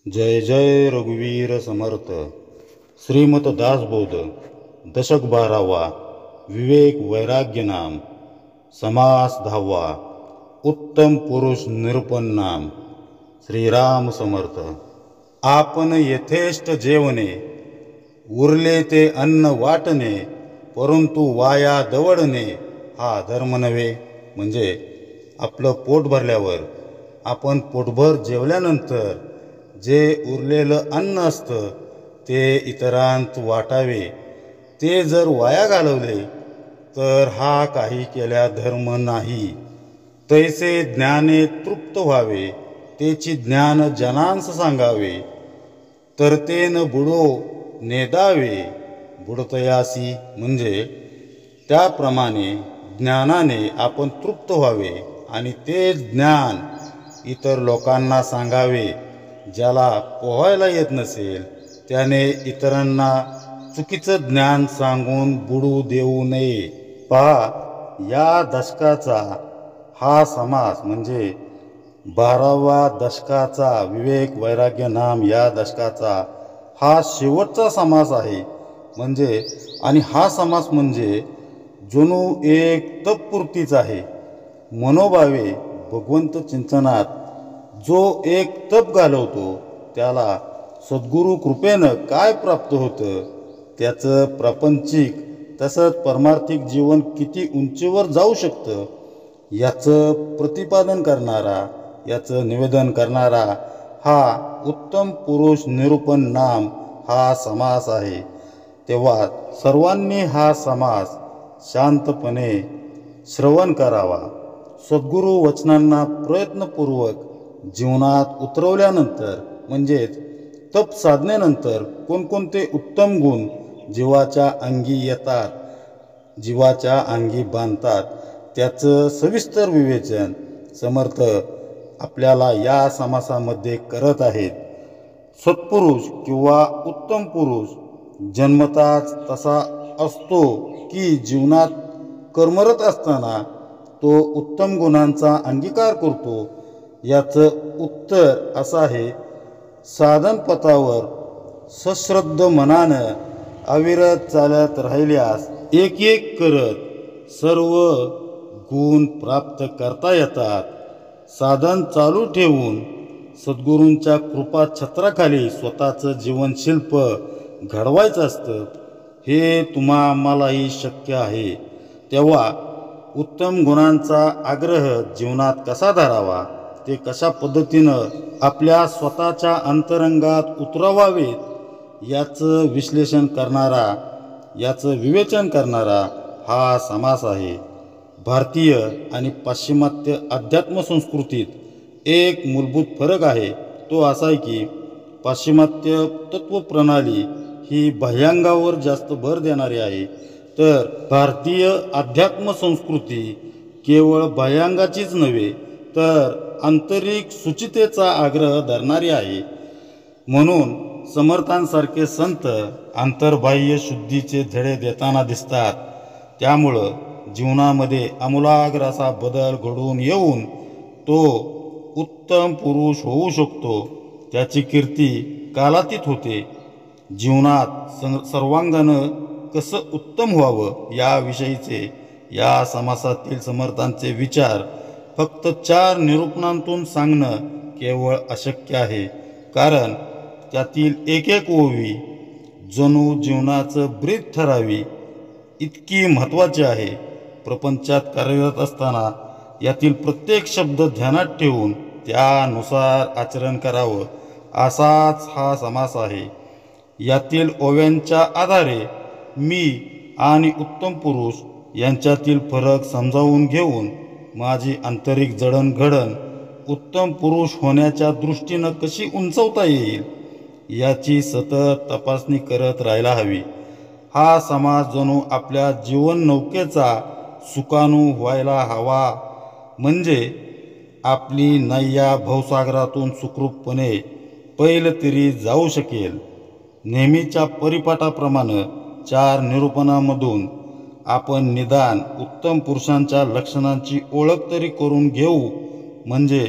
जय जय रघुवीर समर्थ. श्रीमत दासबोध. दशक 12वा. विवेक वैराग्य नाम. समास 10वा. उत्तम पुरुष निरूपण नाम. श्रीराम समर्थ. आपण यथेष्ट जेवणे, उरले ते अन्न वाटणे, परंतु वाया दवडणे हा धर्म नव्हे. म्हणजे आपलं पोट भरल्यावर आपण पोटभर जेवल्यानंतर जे उरलेलं अन्न असतं ते इतरांत वाटावे. ते जर वाया घालवले तर हा काही केल्या धर्म नाही. तैसे ज्ञाने तृप्त व्हावे, तेची ज्ञान जनांस सांगावे. तरतेन बुडो नेदावे, बुडतयासी. म्हणजे त्याप्रमाणे ज्ञानाने आपण तृप्त व्हावे आणि ते ज्ञान इतर लोकांना सांगावे. ज्याला पोहायला येत नसेल त्याने इतरांना चुकीचं ज्ञान सांगून बुडू देऊ नये. पहा, या दशकाचा हा समास म्हणजे 12वा दशकाचा विवेक वैराग्य नाम या दशकाचा हा शेवटचा समास आहे. म्हणजे आणि हा समास म्हणजे जणू एक तपपूर्तीच आहे. मनोभावे भगवंत चिंतनात जो एक तप घालवतो त्याला सद्गुरू कृपेनं काय प्राप्त होतं, त्याचं प्रापंचिक तसंच परमार्थिक जीवन किती उंचीवर जाऊ शकतं याचं प्रतिपादन करणारा, याचं निवेदन करणारा हा उत्तम पुरुष निरूपण नाम हा समास आहे. तेव्हा सर्वांनी हा समास शांतपणे श्रवण करावा. सद्गुरू वचनांना प्रयत्नपूर्वक जीवनात उतरवल्यानंतर म्हणजेच तप साधनेनंतर कोणकोणते उत्तम गुण जीवाच्या अंगी येतात, जीवाच्या अंगी बांधतात, त्याचं सविस्तर विवेचन समर्थ आपल्याला या समासामध्ये करत आहेत. सत्पुरुष किंवा उत्तम पुरुष जन्मताच तसा असतो की जीवनात कर्मरत असताना तो उत्तम गुणांचा अंगीकार करतो. याचं उत्तर असं आहे, साधनपथावर सश्रद्ध मनानं अविरत चालत राहिल्यास एक एक करत सर्व गुण प्राप्त करता येतात. साधन चालू ठेवून सद्गुरूंच्या कृपा छत्राखाली स्वतःचं जीवनशिल्प घडवायचं असतं. हे आम्हालाही शक्य आहे. तेव्हा उत्तम गुणांचा आग्रह जीवनात कसा धरावा, ते कशा पद्धतीनं आपल्या स्वतःच्या अंतरंगात उतरवावेत याचं विश्लेषण करणारा, याचं विवेचन करणारा हा समास आहे. भारतीय आणि पाश्चिमात्य अध्यात्म संस्कृतीत एक मूलभूत फरक आहे. तो असा आहे की पाश्चिमात्य तत्वप्रणाली ही बाह्यांगावर जास्त भर देणारी आहे, तर भारतीय अध्यात्म संस्कृती केवळ बाह्यांगाचीच नव्हे तर आंतरिक सुचितेचा आग्रह धरणारी आहे. म्हणून समर्थांसारखे संत आंतरबाह्य शुद्धीचे धडे देताना दिसतात. त्यामुळं जीवनामध्ये आमूलाग्र असा बदल घडून येऊन तो उत्तम पुरुष होऊ शकतो. त्याची कीर्ती कालातीत होते. जीवनात सर्वांगानं कसं उत्तम व्हावं याविषयीचे या समासातील समर्थांचे विचार फक्त 4 निरूपणांतून सांगणं केवळ अशक्य आहे. कारण त्यातील एक एक ओवी जणू जीवनाचं ब्रीद ठरावी इतकी महत्त्वाची आहे. प्रपंचात कार्यरत असताना यातील प्रत्येक शब्द ध्यानात ठेवून त्यानुसार आचरण करावं असाच हा समास आहे. यातील ओव्यांच्या आधारे मी आणि उत्तम पुरुष यांच्यातील फरक समजावून घेऊन माझी आंतरिक जडणघडण उत्तम पुरुष होण्याच्या दृष्टीनं कशी उंचवता येईल याची सतत तपासणी करत राहायला हवी. हा समाज जणू आपल्या जीवन नौकेचा सुकाणू व्हायला हवा, म्हणजे आपली नय्या भवसागरातून सुखरूपपणे पैल तरी जाऊ शकेल. नेहमीच्या परिपाठाप्रमाणे 4 निरूपणामधून आपण निदान उत्तम पुरुषांच्या लक्षणांची ओळख तरी करून घेऊ. म्हणजे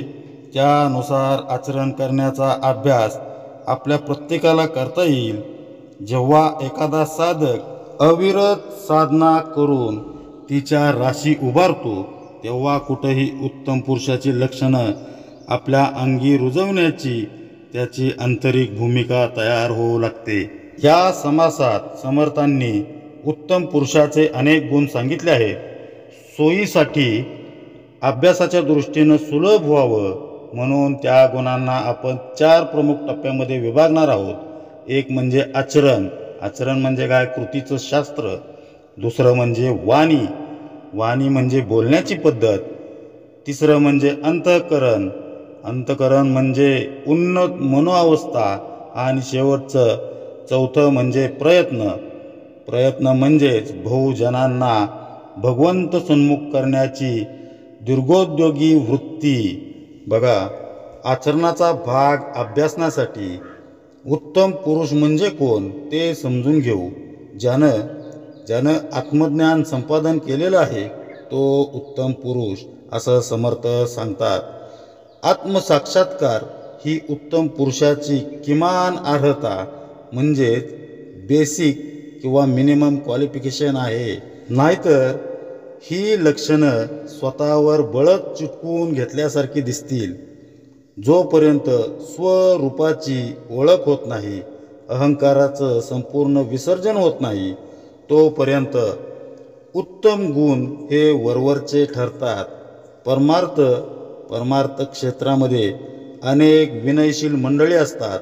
त्यानुसार आचरण करण्याचा अभ्यास आपल्या प्रत्येकाला करता येईल. जेव्हा एखादा साधक अविरत साधना करून तिच्या राशी उभारतो तेव्हा कुठेही उत्तम पुरुषाची लक्षणं आपल्या अंगी रुजवण्याची त्याची आंतरिक भूमिका तयार होऊ लागते. या समासात समर्थांनी उत्तम पुरुषाचे अनेक गुण सांगितले आहेत. सोयीसाठी अभ्यासाच्या दृष्टीनं सुलभ व्हावं म्हणून त्या गुणांना आपण 4 प्रमुख टप्प्यामध्ये विभागणार आहोत. एक म्हणजे आचरण. आचरण म्हणजे काय? कृतीचं शास्त्र. दुसरं म्हणजे वाणी. वाणी म्हणजे बोलण्याची पद्धत. तिसरं म्हणजे अंतःकरण. अंतःकरण म्हणजे उन्नत मनोअवस्था. आणि शेवटचं चौथं म्हणजे प्रयत्न. प्रयत्न म्हणजेच बहुजनांना भगवंत सन्मुख करण्याची दीर्घोद्योगी वृत्ती. बघा, आचरणाचा भाग अभ्यासण्यासाठी उत्तम पुरुष म्हणजे कोण ते समजून घेऊ. ज्यानं आत्मज्ञान संपादन केलेलं आहे तो उत्तम पुरुष असं समर्थ सांगतात. आत्मसाक्षात्कार ही उत्तम पुरुषाची किमान अर्हता म्हणजेच बेसिक किंवा मिनिमम क्वालिफिकेशन आहे. नाहीतर ही लक्षणं स्वतःवर बळच चिटकवून घेतल्यासारखी दिसतील. जोपर्यंत स्वरूपाची ओळख होत नाही, अहंकाराचं संपूर्ण विसर्जन होत नाही, तोपर्यंत उत्तम गुण हे वरवरचे ठरतात. परमार्थ क्षेत्रामध्ये अनेक विनयशील मंडळी असतात,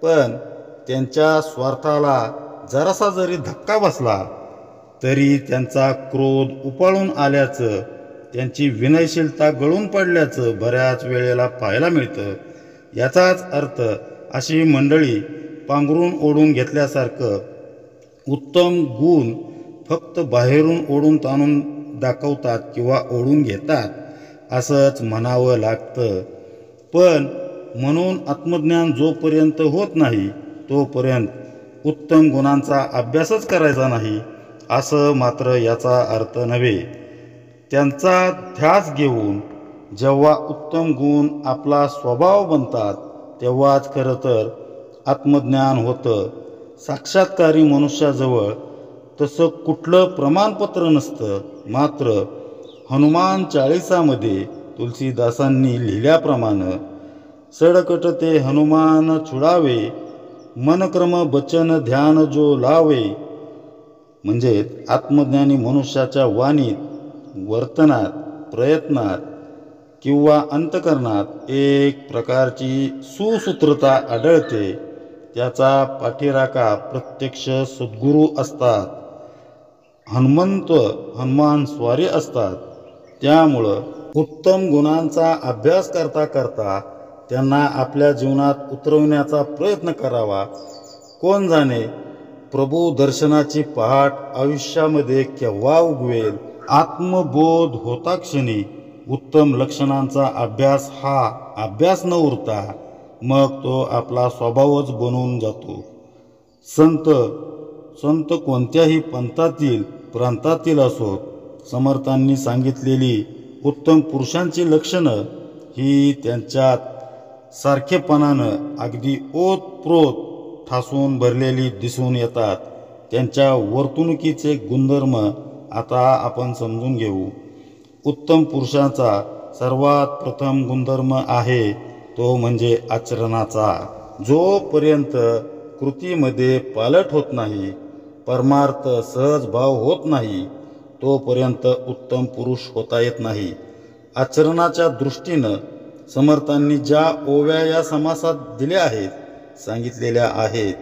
पण त्यांच्या स्वार्थाला जरासा जरी धक्का बसला तरी त्यांचा क्रोध उफाळून आल्याचं, त्यांची विनयशीलता गळून पडल्याचं बऱ्याच वेळेला पाहायला मिळतं. याचाच अर्थ अशी मंडळी पांघरून ओढून घेतल्यासारखं उत्तम गुण फक्त बाहेरून ओढून ताणून दाखवतात किंवा ओढून घेतात असंच म्हणावं लागतं. पण म्हणून आत्मज्ञान जोपर्यंत होत नाही तोपर्यंत उत्तम गुणांचा अभ्यासच करायचा नाही असं मात्र याचा अर्थ नव्हे. त्यांचा ध्यास घेऊन जेव्हा उत्तम गुण आपला स्वभाव बनतात तेव्हाच खरं तर आत्मज्ञान होतं. साक्षात्कारी मनुष्याजवळ तसं कुठलं प्रमाणपत्र नसतं. मात्र हनुमान 40मध्ये तुलसीदासांनी लिहिल्याप्रमाणे सडकट ते हनुमान छुडावे, मनक्रम बचन ध्यान जो लावे. म्हणजे आत्मज्ञानी मनुष्याच्या वाणीत, वर्तनात, प्रयत्नात किंवा अंतकरणात एक प्रकारची सुसूत्रता आढळते. त्याचा पाठीराखा प्रत्यक्ष सद्गुरू असतात. हनुमान स्वारी असतात. त्यामुळं उत्तम गुणांचा अभ्यास करता करता त्यांना आपल्या जीवनात उतरवण्याचा प्रयत्न करावा. कोण जाणे प्रभू दर्शनाची पहाट आयुष्यामध्ये केव्हा उगवेल. आत्मबोध होता क्षणी उत्तम लक्षणांचा अभ्यास हा अभ्यास न उरता मग तो आपला स्वभावच बनून जातो. संत कोणत्याही पंथातील प्रांतातील असोत, समर्थांनी सांगितलेली उत्तम पुरुषांची लक्षणं ही त्यांच्यात सारखेपणानं अगदी ओतप्रोत ठासून भरलेली दिसून येतात. त्यांच्या वर्तणुकीचे गुणधर्म आता आपण समजून घेऊ. उत्तम पुरुषाचा सर्वात प्रथम गुणधर्म आहे तो म्हणजे आचरणाचा. जोपर्यंत कृतीमध्ये पालट होत नाही, परमार्थ सहज भाव होत नाही, तोपर्यंत उत्तम पुरुष होता येत नाही. आचरणाच्या दृष्टीनं समर्थांनी ज्या ओव्या या समासात दिल्या आहेत, सांगितलेल्या आहेत,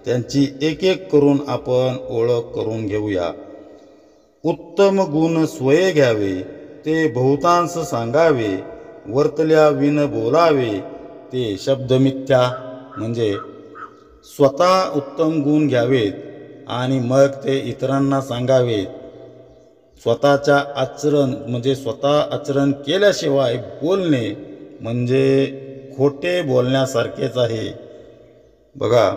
त्यांची एक एक करून आपण ओळख करून घेऊया. उत्तम गुण स्वये घ्यावे, ते बहुतांश सांगावे, वर्तल्या विन बोलावे, ते शब्द मिथ्या. म्हणजे स्वतः उत्तम गुण घ्यावेत आणि मग ते इतरांना सांगावेत. स्वतः आचरण केल्याशिवाय बोलणे म्हणजे खोटे बोलण्यासारखेच आहे. बघा,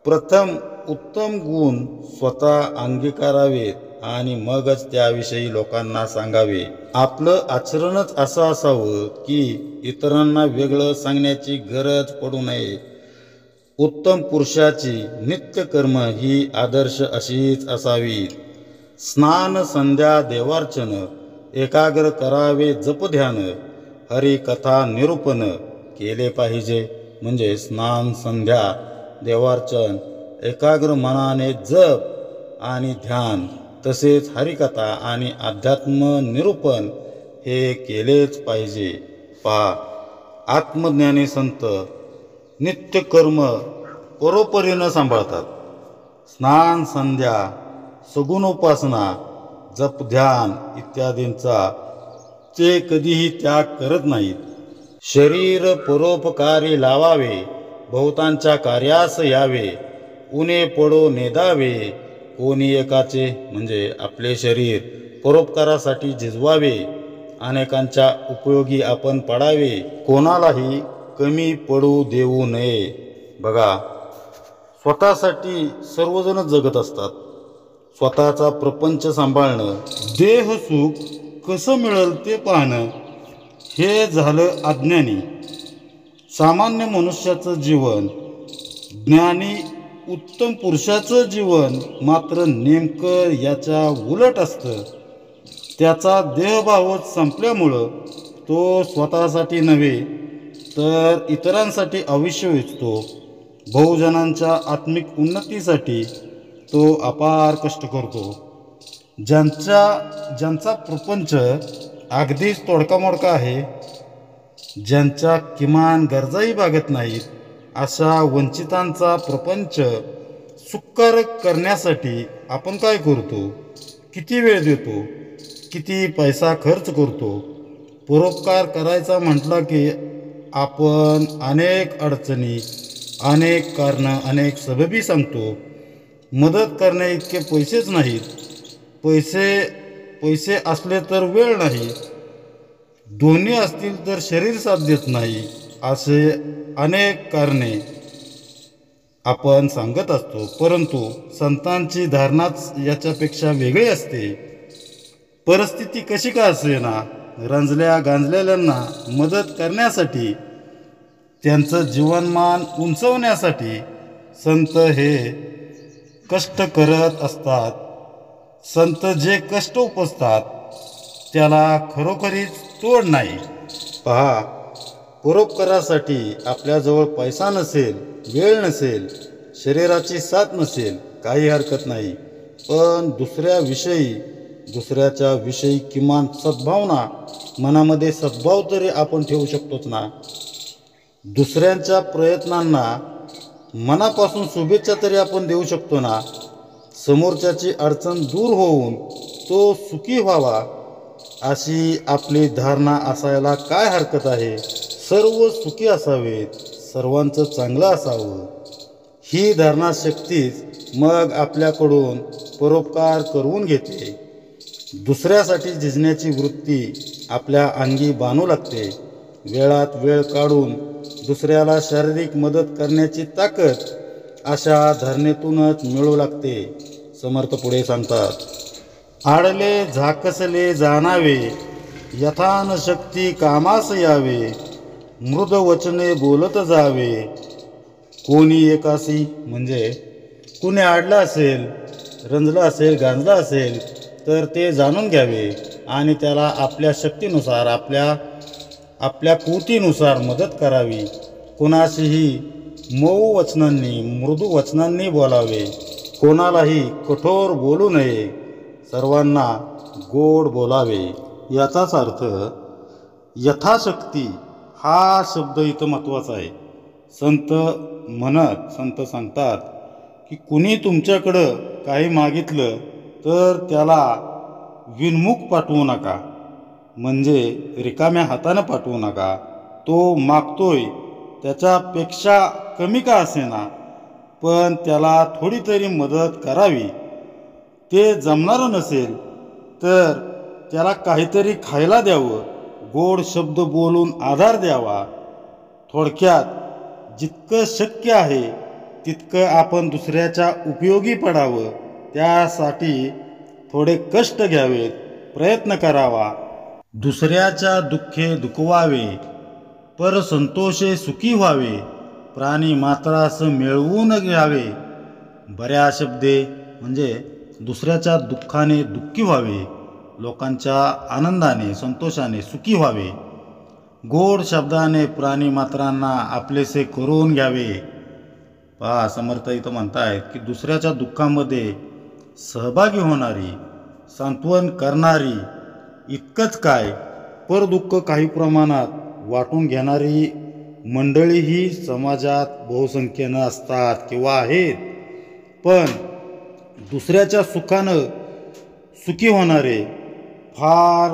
प्रथम उत्तम गुण स्वतः अंगीकारावेत आणि मगच त्याविषयी लोकांना सांगावे. आपलं आचरणच असं असावं की इतरांना वेगळं सांगण्याची गरज पडू नये. उत्तम पुरुषाची नित्यकर्म ही आदर्श अशीच असावीत. स्नान संध्या देवार्चन एकाग्र करावे जपध्यान हरिकथा निरूपण केले पाहिजे. म्हणजे स्नान संध्या देवार्चन एकाग्र मनाने जप आणि ध्यान तसेच हरिकथा आणि अध्यात्म निरूपण हे केलेच पाहिजे. पहा, आत्मज्ञानी संत नित्यकर्म परोपरीनं सांभाळतात. स्नान संध्या सगुणोपासना जप ध्यान इत्यादींचा ते कधीही त्याग करत नाहीत. शरीर परोपकारी लावावे बहुतांच्या कार्यास यावे उणे पडो नेदावे कोणी एकाचे. म्हणजे आपले शरीर परोपकारासाठी झिजवावे अनेकांच्या उपयोगी आपण पडावे कोणालाही कमी पडू देऊ नये. बघा, स्वतःसाठी सर्वजण जगत असतात. स्वतःचा प्रपंच सांभाळणं देह सुख कसं मिळेल ते पाहणं हे झालं अज्ञानी. सामान्य मनुष्याचं जीवन, ज्ञानी उत्तम पुरुषाचं जीवन मात्र नेमकं याच्या उलट असतं. त्याचा देहभावच संपल्यामुळं तो स्वतःसाठी नव्हे तर इतरांसाठी आयुष्य वेचतो. बहुजनांच्या आत्मिक उन्नतीसाठी तो अपार कष्ट करतो. ज्यांचा प्रपंच अगदीच तोडकामोडका आहे, ज्यांच्या किमान गरजाही भागत नाहीत, अशा वंचितांचा प्रपंच सुकर करण्यासाठी आपण काय करतो? किती वेळ देतो? किती पैसा खर्च करतो? परोपकार करायचा म्हटलं की आपण अनेक अडचणी, अनेक कारणं, अनेक सबबी सांगतो. मदत करण्या इतके पैसेच नाहीत. पैसे असले तर वेळ नाही, दोन्ही असतील तर शरीर साथ देत नाही, असे अनेक कारणे आपण सांगत असतो. परंतु संतांची धारणाच याच्यापेक्षा वेगळी असते. परिस्थिती कशी का असेना, रंजल्या गांजलेल्यांना मदत करण्यासाठी, त्यांचं जीवनमान उंचवण्यासाठी संत हे कष्ट करत असतात. संत जे कष्ट उपसतात त्याला खरोखरीच तोड नाही. पहा, परोपकारासाठी आपल्याजवळ पैसा नसेल, वेळ नसेल, शरीराची साथ नसेल, काही हरकत नाही. पण दुसऱ्याच्या विषयी किमान सद्भावना, मनामध्ये सद्भाव तरी आपण ठेवू शकतोच ना. दुसऱ्यांच्या प्रयत्नांना मनापासून शुभेच्छा तरी आपण देऊ शकतो ना. समोरच्याची अडचण दूर होऊन तो सुखी व्हावा अशी आपली धारणा असायला काय हरकत आहे. सर्व सुखी असावेत, सर्वांचं चांगलं असावं, ही धारणा शक्तीच मग आपल्याकडून परोपकार करून घेते. दुसऱ्यासाठी झिजण्याची वृत्ती आपल्या अंगी बांधू लागते. वेळात वेळ काढून दुसऱ्याला शारीरिक मदत करण्याची ताकद अशा धारणेतूनच मिळू लागते. समर्थ पुढे सांगतात, आडले झाकसले जाणावे यथान शक्ती कामास यावे मृद वचने बोलत जावे कोणी एकासी. म्हणजे कुणी आडलं असेल, रंजलं असेल, गांजलं असेल तर ते जाणून घ्यावे आणि त्याला आपल्या शक्तीनुसार, आपल्या कृतीनुसार मदत करावी. कोणाशीही मऊ वचनांनी, मृदू वचनांनी बोलावे. कोणालाही कठोर बोलू नये. सर्वांना गोड बोलावे. याचाच अर्थ यथाशक्ती हा शब्द इथं महत्त्वाचा आहे. संत सांगतात की कुणी तुमच्याकडं काही मागितलं तर त्याला विनमुख पाठवू नका. म्हणजे रिकाम्या हातानं पाठवू नका. तो मागतोय त्याच्यापेक्षा कमी का असेना, पण त्याला थोडी तरी मदत करावी. ते जमणारं नसेल तर त्याला काहीतरी खायला द्यावं, गोड शब्द बोलून आधार द्यावा. थोडक्यात जितकं शक्य आहे तितकं आपण दुसऱ्याच्या उपयोगी पडावं. त्यासाठी थोडे कष्ट घ्यावेत, प्रयत्न करावा. दुसऱ्याच्या दुःखे दुखवावे, पर संतोषे सुखी व्हावे. प्राणी मात्रास मिळवून घ्यावे. बऱ्या शब्दे म्हणजे दुसऱ्याच्या दुःखाने दुःखी व्हावे, लोकांच्या आनंदाने संतोषाने सुखी व्हावे. गोड शब्दाने प्राणी मात्रांना आपलेसे करून घ्यावे. पहा, समर्थ इथं म्हणतायत की दुसऱ्याच्या दुःखामध्ये सहभागी होणारी, सांत्वन करणारी, इतकंच काय परदुःख काही प्रमाणात वाटून घेणारी मंडळीही समाजात बहुसंख्येनं असतात किंवा आहेत. पण दुसऱ्याच्या सुखानं सुखी होणारे फार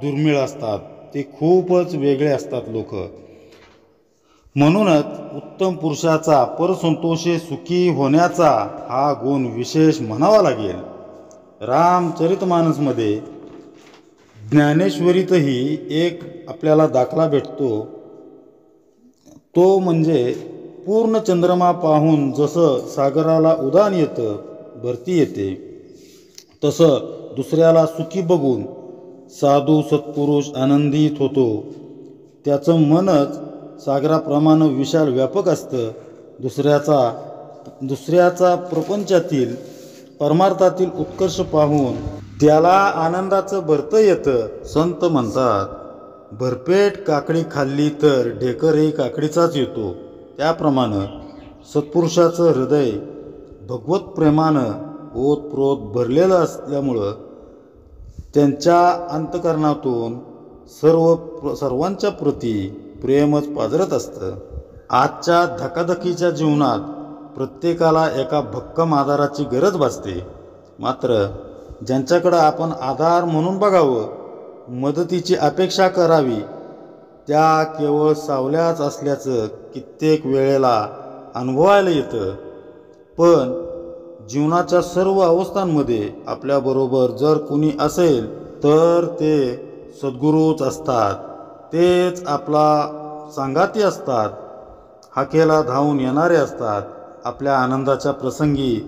दुर्मिळ असतात. ते खूपच वेगळे असतात लोक. म्हणूनच उत्तम पुरुषाचा परसंतोषे सुखी होण्याचा हा गुण विशेष म्हणावा लागेल. रामचरितमानसमध्ये ज्ञानेश्वरीतही एक आपल्याला दाखला भेटतो. तो म्हणजे पूर्ण चंद्रमा पाहून जसं सागराला उधाण येतं, भरती येते, तसं दुसऱ्याला सुखी बघून साधू सत्पुरुष आनंदित होतो. त्याचं मनच सागराप्रमाणे विशाल व्यापक असतं. दुसऱ्याचा प्रपंचातील परमार्थातील उत्कर्ष पाहून त्याला आनंदाचं भरतं येतं. संत म्हणतात, भरपेट काकडी खाल्ली तर ढेकरही काकडीचाच येतो. त्याप्रमाणे सत्पुरुषाचं हृदय भगवत प्रेमानं ओतप्रोत भरलेलं असल्यामुळं त्यांच्या अंतकरणातून सर्वांच्या प्रती प्रेमच पाझरत असतं. आजच्या धकाधकीच्या जीवनात प्रत्येकाला एका भक्कम आधाराची गरज भासते. मात्र ज्यांच्याकडं आपण आधार म्हणून बघावं, मदतीची अपेक्षा करावी, त्या केवळ सावल्याच असल्याचं कित्येक वेळेला अनुभवायला येतं. पण जीवनाच्या सर्व अवस्थांमध्ये आपल्याबरोबर जर कुणी असेल तर ते सद्गुरूच असतात. तेच आपला सांगाती असतात, हाकेला धावून येणारे असतात. आपल्या आनंदाच्या प्रसंगी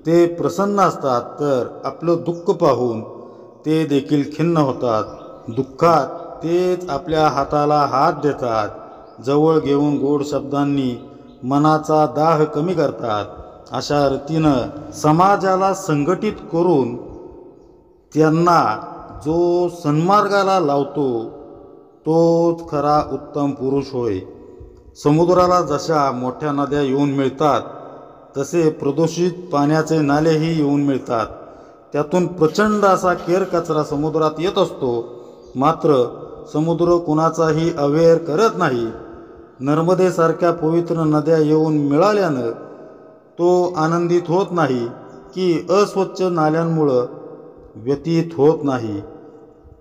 ते प्रसन्न असतात, तर आपलं दुःख पाहून ते देखील खिन्न होतात. दुःखात तेच आपल्या हाताला हात देतात, जवळ घेऊन गोड शब्दांनी मनाचा दाह कमी करतात. अशा रीतीनं समाजाला संघटित करून त्यांना जो सन्मार्गाला लावतो तोच खरा उत्तम पुरुष होय. समुद्राला जशा मोठ्या नद्या येऊन मिळतात, तसे प्रदूषित पाण्याचे नालेही येऊन मिळतात. त्यातून प्रचंड असा केर कचरा समुद्रात येत असतो. मात्र समुद्र कुणाचाही अवेअर करत नाही. नर्मदेसारख्या पवित्र नद्या येऊन मिळाल्यानं तो आनंदित होत नाही की अस्वच्छ नाल्यांमुळं व्यतीत होत नाही.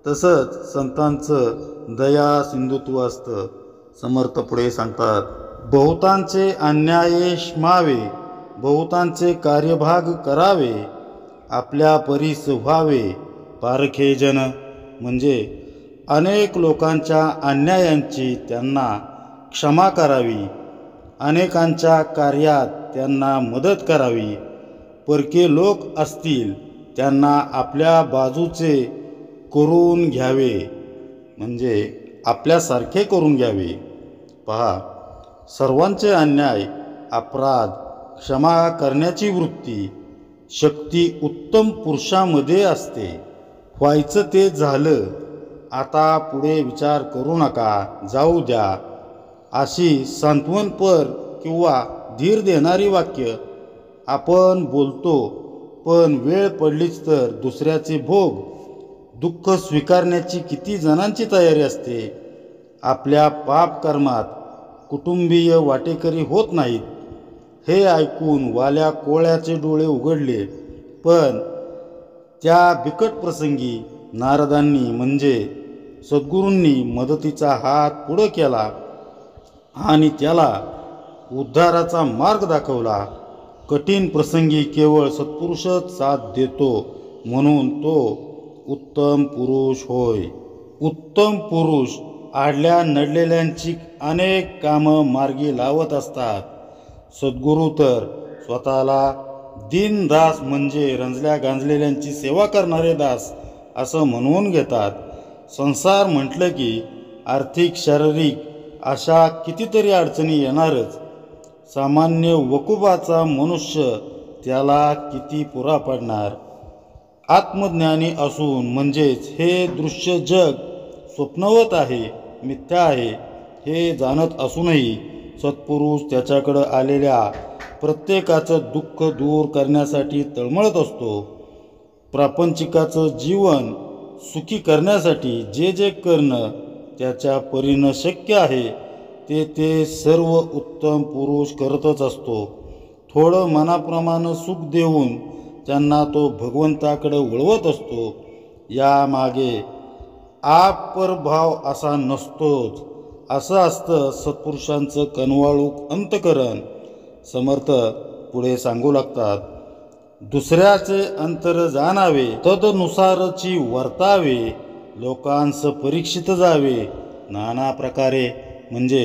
तसंच संतांचं दया सिंधुत्व असतं. समर्थ पुढे सांगतात, बहुतांचे अन्याये क्षमावे, बहुतांचे कार्यभाग करावे, आपल्या परीस व्हावे पारखे जन. म्हणजे अनेक लोकांच्या अन्यायांची त्यांना क्षमा करावी, अनेकांच्या कार्यात त्यांना मदत करावी. परके लोक असतील त्यांना आपल्या बाजूचे करून घ्यावे, म्हणजे आपल्यासारखे करून घ्यावे. पहा, सर्वांचे अन्याय, अपराध क्षमा करण्याची वृत्ती, शक्ती उत्तम पुरुषामध्ये असते. व्हायचं ते झालं, आता पुढे विचार करू नका, जाऊ द्या, अशी सांत्वनपर किंवा धीर देणारी वाक्य आपण बोलतो. पण वेळ पडलीच तर दुसऱ्याचे भोग दुःख स्वीकारण्याची किती जणांची तयारी असते. आपल्या पाप कर्मात कुटुंबीय वाटेकरी होत नाहीत. हे ऐकून वाल्या कोळ्याचे डोळे उघडले. पण त्या बिकट प्रसंगी नारदांनी म्हणजे सद्गुरूंनी मदतीचा हात पुढं केला आणि त्याला उद्धाराचा मार्ग दाखवला. कठीण प्रसंगी केवळ सत्पुरुषच साथ देतो, म्हणून तो उत्तम पुरुष होय. उत्तम पुरुष आडल्या नडलेल्यांची अनेक कामं मार्गी लावत असतात. सद्गुरू तर स्वतःला दीनदास म्हणजे रंजल्या गांजलेल्यांची सेवा करणारे दास असं म्हणवून घेतात. संसार म्हटलं की आर्थिक शारीरिक अशा कितीतरी अडचणी येणारच. सामान्य वकुबाचा मनुष्य त्याला किती पुरा पडणार. आत्मज्ञानी असून म्हणजेच हे दृश्य जग स्वप्नवत आहे, मिथ्या आहे हे जाणत असूनही सत्पुरुष त्याच्याकडं आलेल्या प्रत्येकाचं दुःख दूर करण्यासाठी तळमळत असतो. प्रापंचिकाचं जीवन सुखी करण्यासाठी जे जे करणं त्याच्या परीनं शक्य आहे ते सर्व उत्तम पुरुष करतच असतो. थोडं मनाप्रमाणे सुख देऊन त्यांना तो भगवंताकडे वळवत असतो. यामागे आपरभाव असा नसतोच. असं असतं सत्पुरुषांचं कनवाळूक अंतकरण. समर्थ पुढे सांगू लागतात, दुसऱ्याचे अंतर जाणावे, तदनुसारची वर्तावे, लोकांस परीक्षित जावे. नाना प्रकारे म्हणजे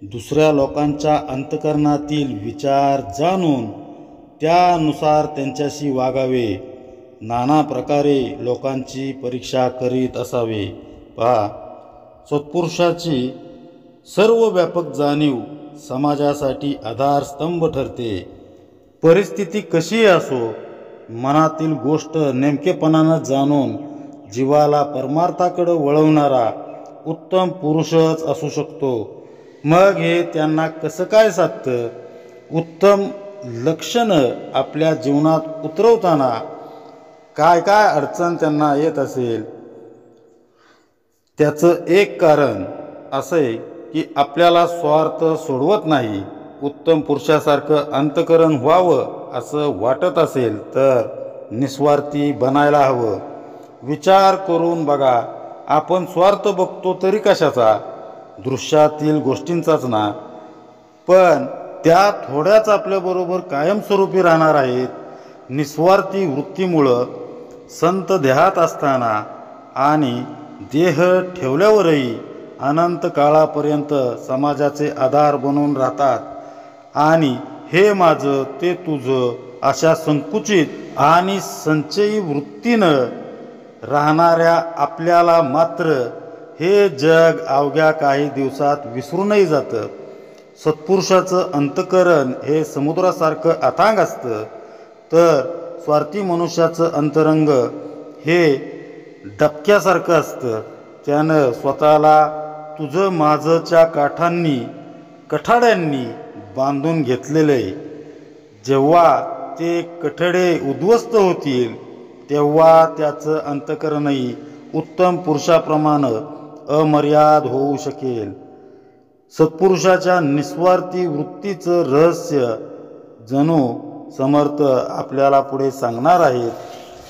दुसऱ्या लोकांच्या अंतकरणातील विचार जाणून त्यानुसार त्यांच्याशी वागावे. नाना प्रकारे लोकांची परीक्षा करीत असावे. पहा, सत्पुरुषाची सर्व व्यापक जाणीव समाजासाठी आधारस्तंभ ठरते. परिस्थिती कशीही असो, मनातील गोष्ट नेमकेपणानं जाणून जीवाला परमार्थाकडे वळवणारा उत्तम पुरुषच असू शकतो. मग हे त्यांना कसं काय साधतं? उत्तम लक्षणं आपल्या जीवनात उतरवताना काय काय अडचण त्यांना येत असेल, त्याचं एक कारण असं आहे की आपल्याला स्वार्थ सोडवत नाही. उत्तम पुरुषासारखं अंतकरण व्हावं असं वाटत असेल तर निस्वार्थी बनायला हवं. विचार करून बघा, आपण स्वार्थ बघतो तरी कशाचा? दृश्यातील गोष्टींचाच ना. पण त्या थोड्याच आपल्याबरोबर कायमस्वरूपी राहणार आहेत. निस्वार्थी वृत्तीमुळं संत देहात असताना आणि देह ठेवल्यावरही अनंत काळापर्यंत समाजाचे आधार बनून राहतात. आणि हे माझं ते तुझं अशा संकुचित आणि संचयी वृत्तीनं राहणाऱ्या आपल्याला मात्र हे जग अवघ्या काही दिवसात विसरूनही जातं. सत्पुरुषाचं अंतकरण हे समुद्रासारखं अथांग असतं, तर स्वार्थी मनुष्याचं अंतरंग हे डबक्यासारखं असतं. त्यानं स्वतःला तुझं माझंच्या कठाड्यांनी बांधून घेतलेलं आहे. जेव्हा ते कठडे उद्ध्वस्त होतील तेव्हा त्याचं अंतकरणही उत्तम पुरुषाप्रमाणे अमर्याद होऊ शकेल. सत्पुरुषाच्या निस्वार्थी वृत्तीचं रहस्य जणू समर्थ आपल्याला पुढे सांगणार आहेत.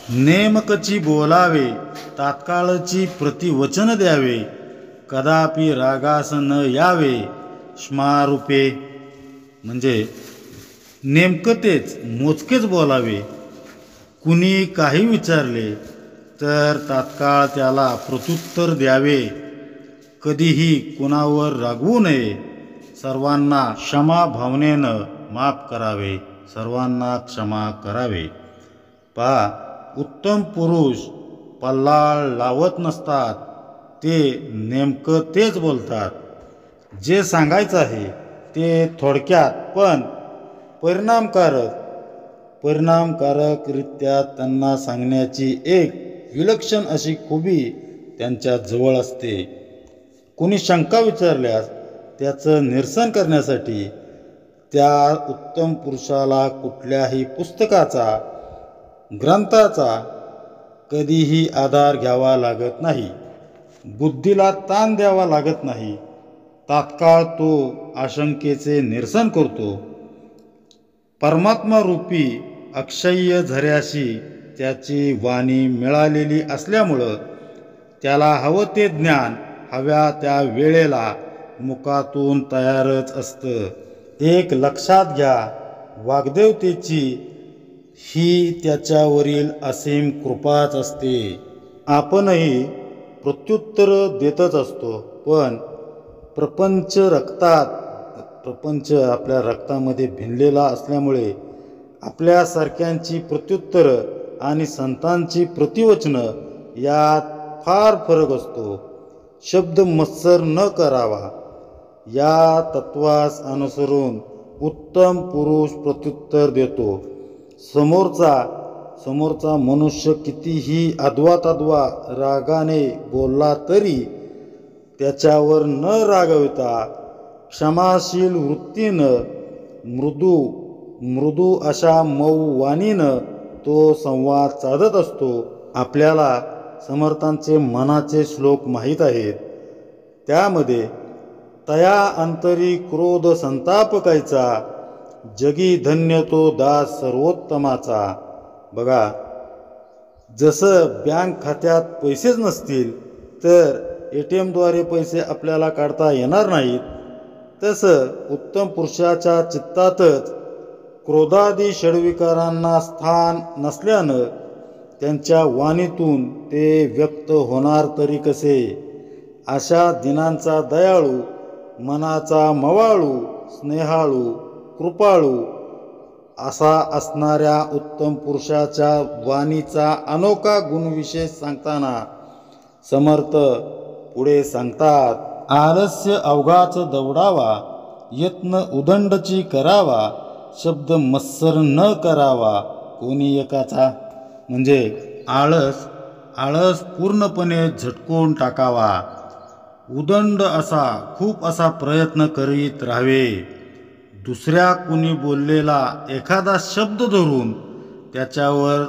नेमकची बोलावे, तात्काळची प्रतिवचन द्यावे, कदापि रागास न यावे. स्मारूपे म्हणजे नेमकं तेच, मोजकेच बोलावे. कुणी काही विचारले तर तात्काळ त्याला प्रत्युत्तर द्यावे. कधीही कुणावर रागवू नये. सर्वांना क्षमा भावनेनं माफ करावे. सर्वांना क्षमा करावे. पहा, उत्तम पुरुष पल्लाळ लावत नसतात. ते नेमकं तेच बोलतात. जे सांगायचं आहे ते थोडक्यात पण परिणामकारकरित्या त्यांना सांगण्याची एक विलक्षण अशी खुबी त्यांच्या जवळ असते. कोणी शंका विचारल्यास त्याचं निरसन करण्यासाठी त्या उत्तम पुरुषाला कुठल्याही पुस्तकाचा, ग्रंथाचा कधीही आधार घ्यावा लागत नाही. बुद्धीला ताण द्यावा लागत नाही. तात्काळ तो आशंकेचे निरसन करतो. परमात्मा रूपी अक्षय्य झऱ्याशी त्याची वाणी मिळालेली असल्यामुळं त्याला हवं ते ज्ञान हव्या त्या वेळेला मुखातून तयारच असतं. एक लक्षात घ्या, वाग्देवतेची ही त्याच्यावरील असीम कृपाच असते. आपणही प्रत्युत्तर देतच असतो, पण प्रपंच आपल्या रक्तामध्ये भिनलेला असल्यामुळे आपल्यासारख्यांची प्रत्युत्तरं आणि संतांची प्रतिवचनं यात फार फरक असतो. शब्द मत्सर न करावा या तत्वास अनुसरून उत्तम पुरुष प्रत्युत्तर देतो. समोरचा मनुष्य कितीही अद्वा रागाने बोलला तरी त्याच्यावर न रागवता क्षमाशील वृत्तीनं मृदू अशा मऊ वाणीनं तो संवाद साधत असतो. आपल्याला समर्थांचे मनाचे श्लोक माहीत आहेत. त्यामध्ये तया अंतरी क्रोध संताप कायचा, जगी धन्य तो दास सर्वोत्तमाचा. बघा, जसं बँक खात्यात पैसेच नसतील तर ATM द्वारे पैसे आपल्याला काढता येणार नाहीत, तसं उत्तम पुरुषाच्या चित्तातच क्रोधादी षड्विकारांना स्थान नसल्यानं त्यांच्या वाणीतून ते व्यक्त होणार तरी कसे. अशा दिनांचा दयाळू, मनाचा मवाळू, स्नेहाळू, कृपाळू असा असणाऱ्या उत्तम पुरुषाच्या वाणीचा अनोखा गुणविशेष सांगताना समर्थ पुढे सांगतात. आलस्य अवघाच दवडावा, यत्न उदंडची करावा, शब्द मत्सर न करावा कोणी एकाचा. म्हणजे आळस पूर्णपणे झटकून टाकावा, उदंड खूप असा प्रयत्न करीत राहावे. दुसऱ्या कुणी बोललेला एखादा शब्द धरून त्याच्यावर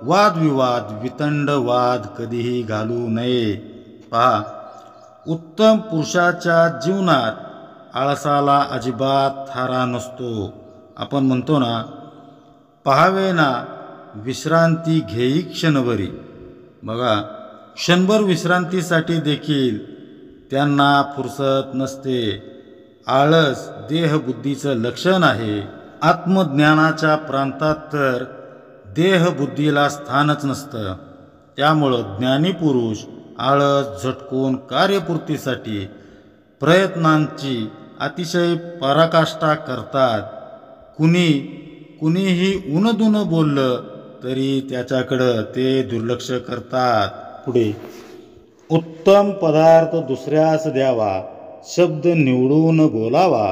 वादविवाद, वितंड वाद कधीही घालू नये. पहा, उत्तम पुरुषाच्या जीवनात आळसाला अजिबात थारा नसतो. आपण म्हणतो ना, पहावे ना विश्रांती घेई क्षणभरी. बघा, क्षणभर विश्रांतीसाठी देखील त्यांना फुरसत नसते. आळस देहबुद्धीचं लक्षण आहे. आत्मज्ञानाच्या प्रांतात तर देहबुद्धीला स्थानच नसतं. त्यामुळं ज्ञानी पुरुष आळस झटकून कार्यपूर्तीसाठी प्रयत्नांची अतिशय पराकाष्ठा करतात. कुणीही उनदुन बोललं तरी त्याच्याकडं ते दुर्लक्ष करतात. पुढे, उत्तम पदार्थ दुसऱ्यास द्यावा, शब्द निवडून बोलावा,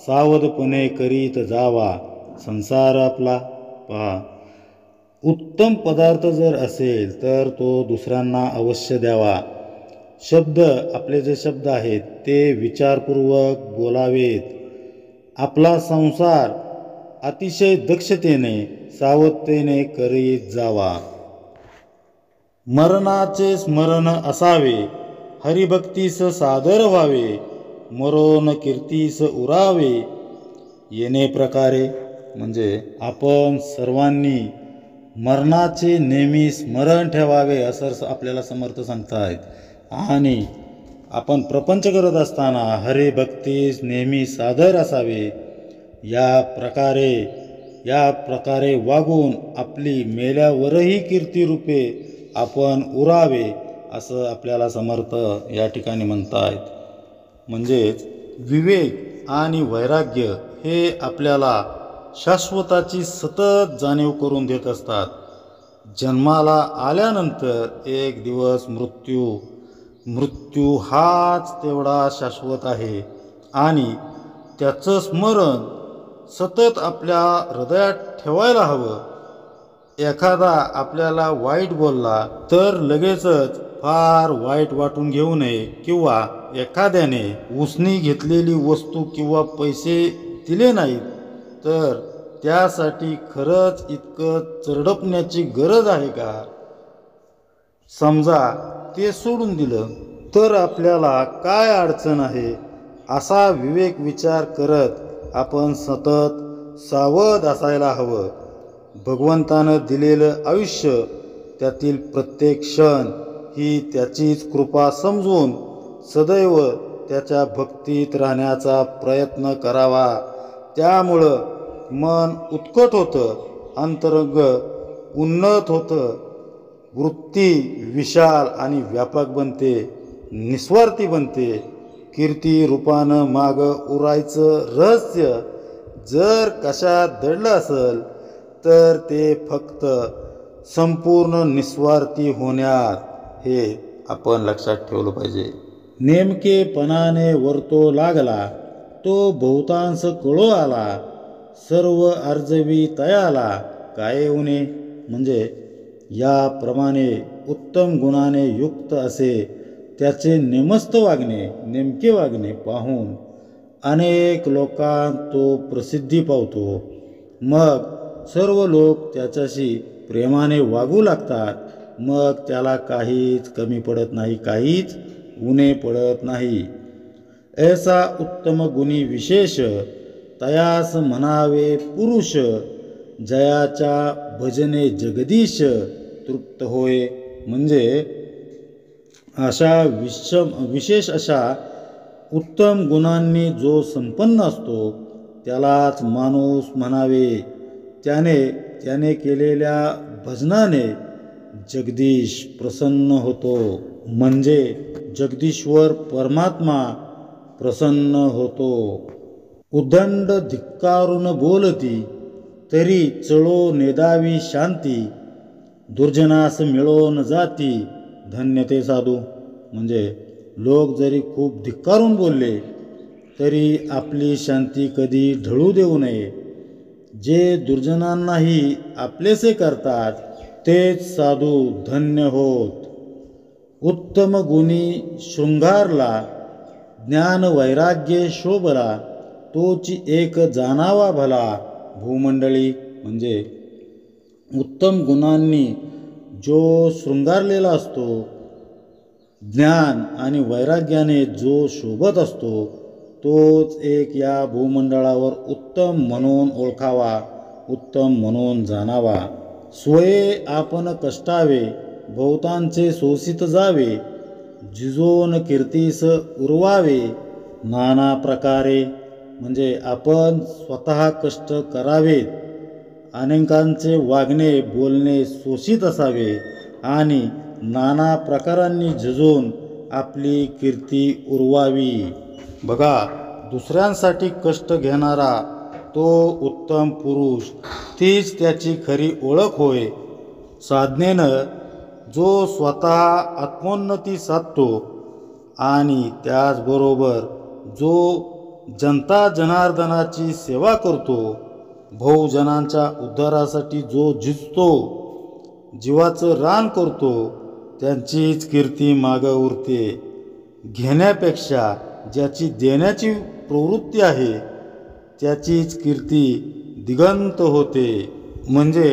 सावधपणे करीत जावा संसार आपला. पहा, उत्तम पदार्थ जर असेल तर तो दुसऱ्यांना अवश्य द्यावा. आपले जे शब्द आहेत ते विचारपूर्वक बोलावेत. आपला संसार अतिशय दक्षतेने, सावधतेने करीत जावा. मरणाचे स्मरण असावे, हरिभक्तीस सादर व्हावे, मरोन कीर्तीस उरावे. येणे प्रकारे म्हणजे आपण सर्वांनी मरणाचे नेहमी स्मरण ठेवावे असं आपल्याला समर्थ सांगतायत. आणि आपण प्रपंच करत असताना हरिभक्तीस नेहमी सादर असावे. या प्रकारे वागून आपली मेल्यावरही कीर्तिरूपे आपण उरावे असं आपल्याला समर्थ या ठिकाणी म्हणतायत. म्हणजेच विवेक आणि वैराग्य हे आपल्याला शाश्वताची सतत जाणीव करून देत असतात. जन्माला आल्यानंतर एक दिवस मृत्यू हाच तेवढा शाश्वत आहे आणि त्याचं स्मरण सतत आपल्या हृदयात ठेवायला हवं. एखादा आपल्याला वाईट बोलला तर लगेचच फार वाईट वाटून घेऊ नये, किंवा एखाद्याने उसनी घेतलेली वस्तू किंवा पैसे दिले नाहीत तर त्यासाठी खरंच इतकं चरडपण्याची गरज आहे का. समजा ते सोडून दिलं तर आपल्याला काय अडचण आहे, असा विवेक विचार करत आपण सतत सावध असायला हवं. भगवंतानं दिलेलं आयुष्य, त्यातील प्रत्येक क्षण ही त्याचीच कृपा समजून सदैव त्याच्या भक्तीत राहण्याचा प्रयत्न करावा. त्यामुळं मन उत्कट होतं, अंतरंग उन्नत होतं, वृत्ती विशाल आणि व्यापक बनते, निस्वार्थी बनते. कीर्ती रूपानं माग उरायचं रहस्य जर कशात दडलं असेल तर ते फक्त संपूर्ण निस्वार्थी होण्यात, हे आपण लक्षात ठेवलं पाहिजे. नेमकेपणाने वर्तो लागला, तो बहुतांश कळो आला, सर्व अर्जवी तयाला काय उने. म्हणजे याप्रमाणे उत्तम गुणाने युक्त असे त्याचे नेमस्त वागणे, नेमके वागणे पाहून अनेक लोकांत तो प्रसिद्धी पावतो. मग सर्व लोक त्याच्याशी प्रेमाने वागू लागतात. मग त्याला काहीच कमी पडत नाही, काहीच उणे पडत नाही. ऐसा उत्तम गुणी विशेष तयास म्हणावे पुरुष, जयाच्या भजने जगदीश तृप्त होय. म्हणजे अशा विशेष अशा उत्तम गुणांनी जो संपन्न असतो त्यालाच माणूस म्हणावे. त्याने केलेल्या भजनाने जगदीश प्रसन्न होतो. म्हणजे जगदीश्वर परमात्मा प्रसन्न होतो. उदंड धिक्कारून बोलती, तरी चळो नेदावी शांती, दुर्जनास मिळो न जाती, धन्य ते साधू. म्हणजे लोक जरी खूप धिक्कारून बोलले तरी आपली शांती कधी ढळू देऊ नये. जे दुर्जनांनाही आपलेसे करतात तेच साधू धन्य होत. उत्तम गुणी शृंगारला, ज्ञान वैराग्य शोभला, तोची एक जाणावा भला भूमंडळी. म्हणजे उत्तम गुणांनी जो शृंगारलेला असतो, ज्ञान आणि वैराग्याने जो शोभत असतो, तोच एक या भूमंडळावर उत्तम म्हणून ओळखावा, उत्तम म्हणून जाणावा. स्वये आपण कष्टावे, बहुतांचे शोषित जावे, जिजोन कीर्तीस उरवावे नाना प्रकारे. म्हणजे आपण स्वतः कष्ट करावेत, अनेकांचे वागणे बोलणे शोषित असावे आणि नाना प्रकारांनी झिजून आपली कीर्ती उरवावी. बघा, दुसऱ्यांसाठी कष्ट घेणारा तो उत्तम पुरुष, तीच त्याची खरी ओळख होय. साधनेनं जो स्वतः आत्मोन्नती साधतो आणि त्याचबरोबर जो जनता जनार्दनाची सेवा करतो, बहुजनांच्या उद्धारासाठी जो झिजतो, जीवाचं रान करतो, त्यांचीच कीर्ती मागं उरते. घेण्यापेक्षा ज्याची देण्याची प्रवृत्ती आहे त्याचीच कीर्ती दिगंत होते. म्हणजे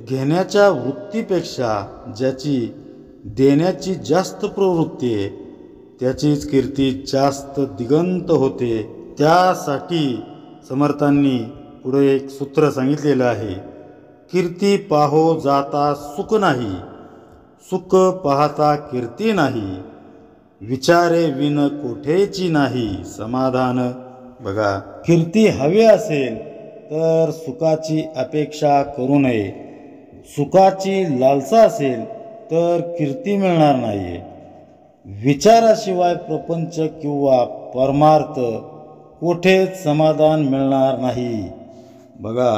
घेण्याच्या वृत्तीपेक्षा ज्याची देण्याची जास्त प्रवृत्ती आहे त्याचीच कीर्ती जास्त दिगंत होते. त्यासाठी समर्थांनी पुढे एक सूत्र सांगितलेलं आहे, कीर्ती पाहो जाता सुख नाही, सुख पाहता कीर्ती नाही, विचारे विन कोठेची नाही समाधान. बघा, कीर्ती हवी असेल तर सुखाची अपेक्षा करू नये. सुखाची लालसा असेल तर कीर्ती मिळणार नाही. विचाराशिवाय प्रपंच किंवा परमार्थ कोठेच समाधान मिळणार नाही. बघा,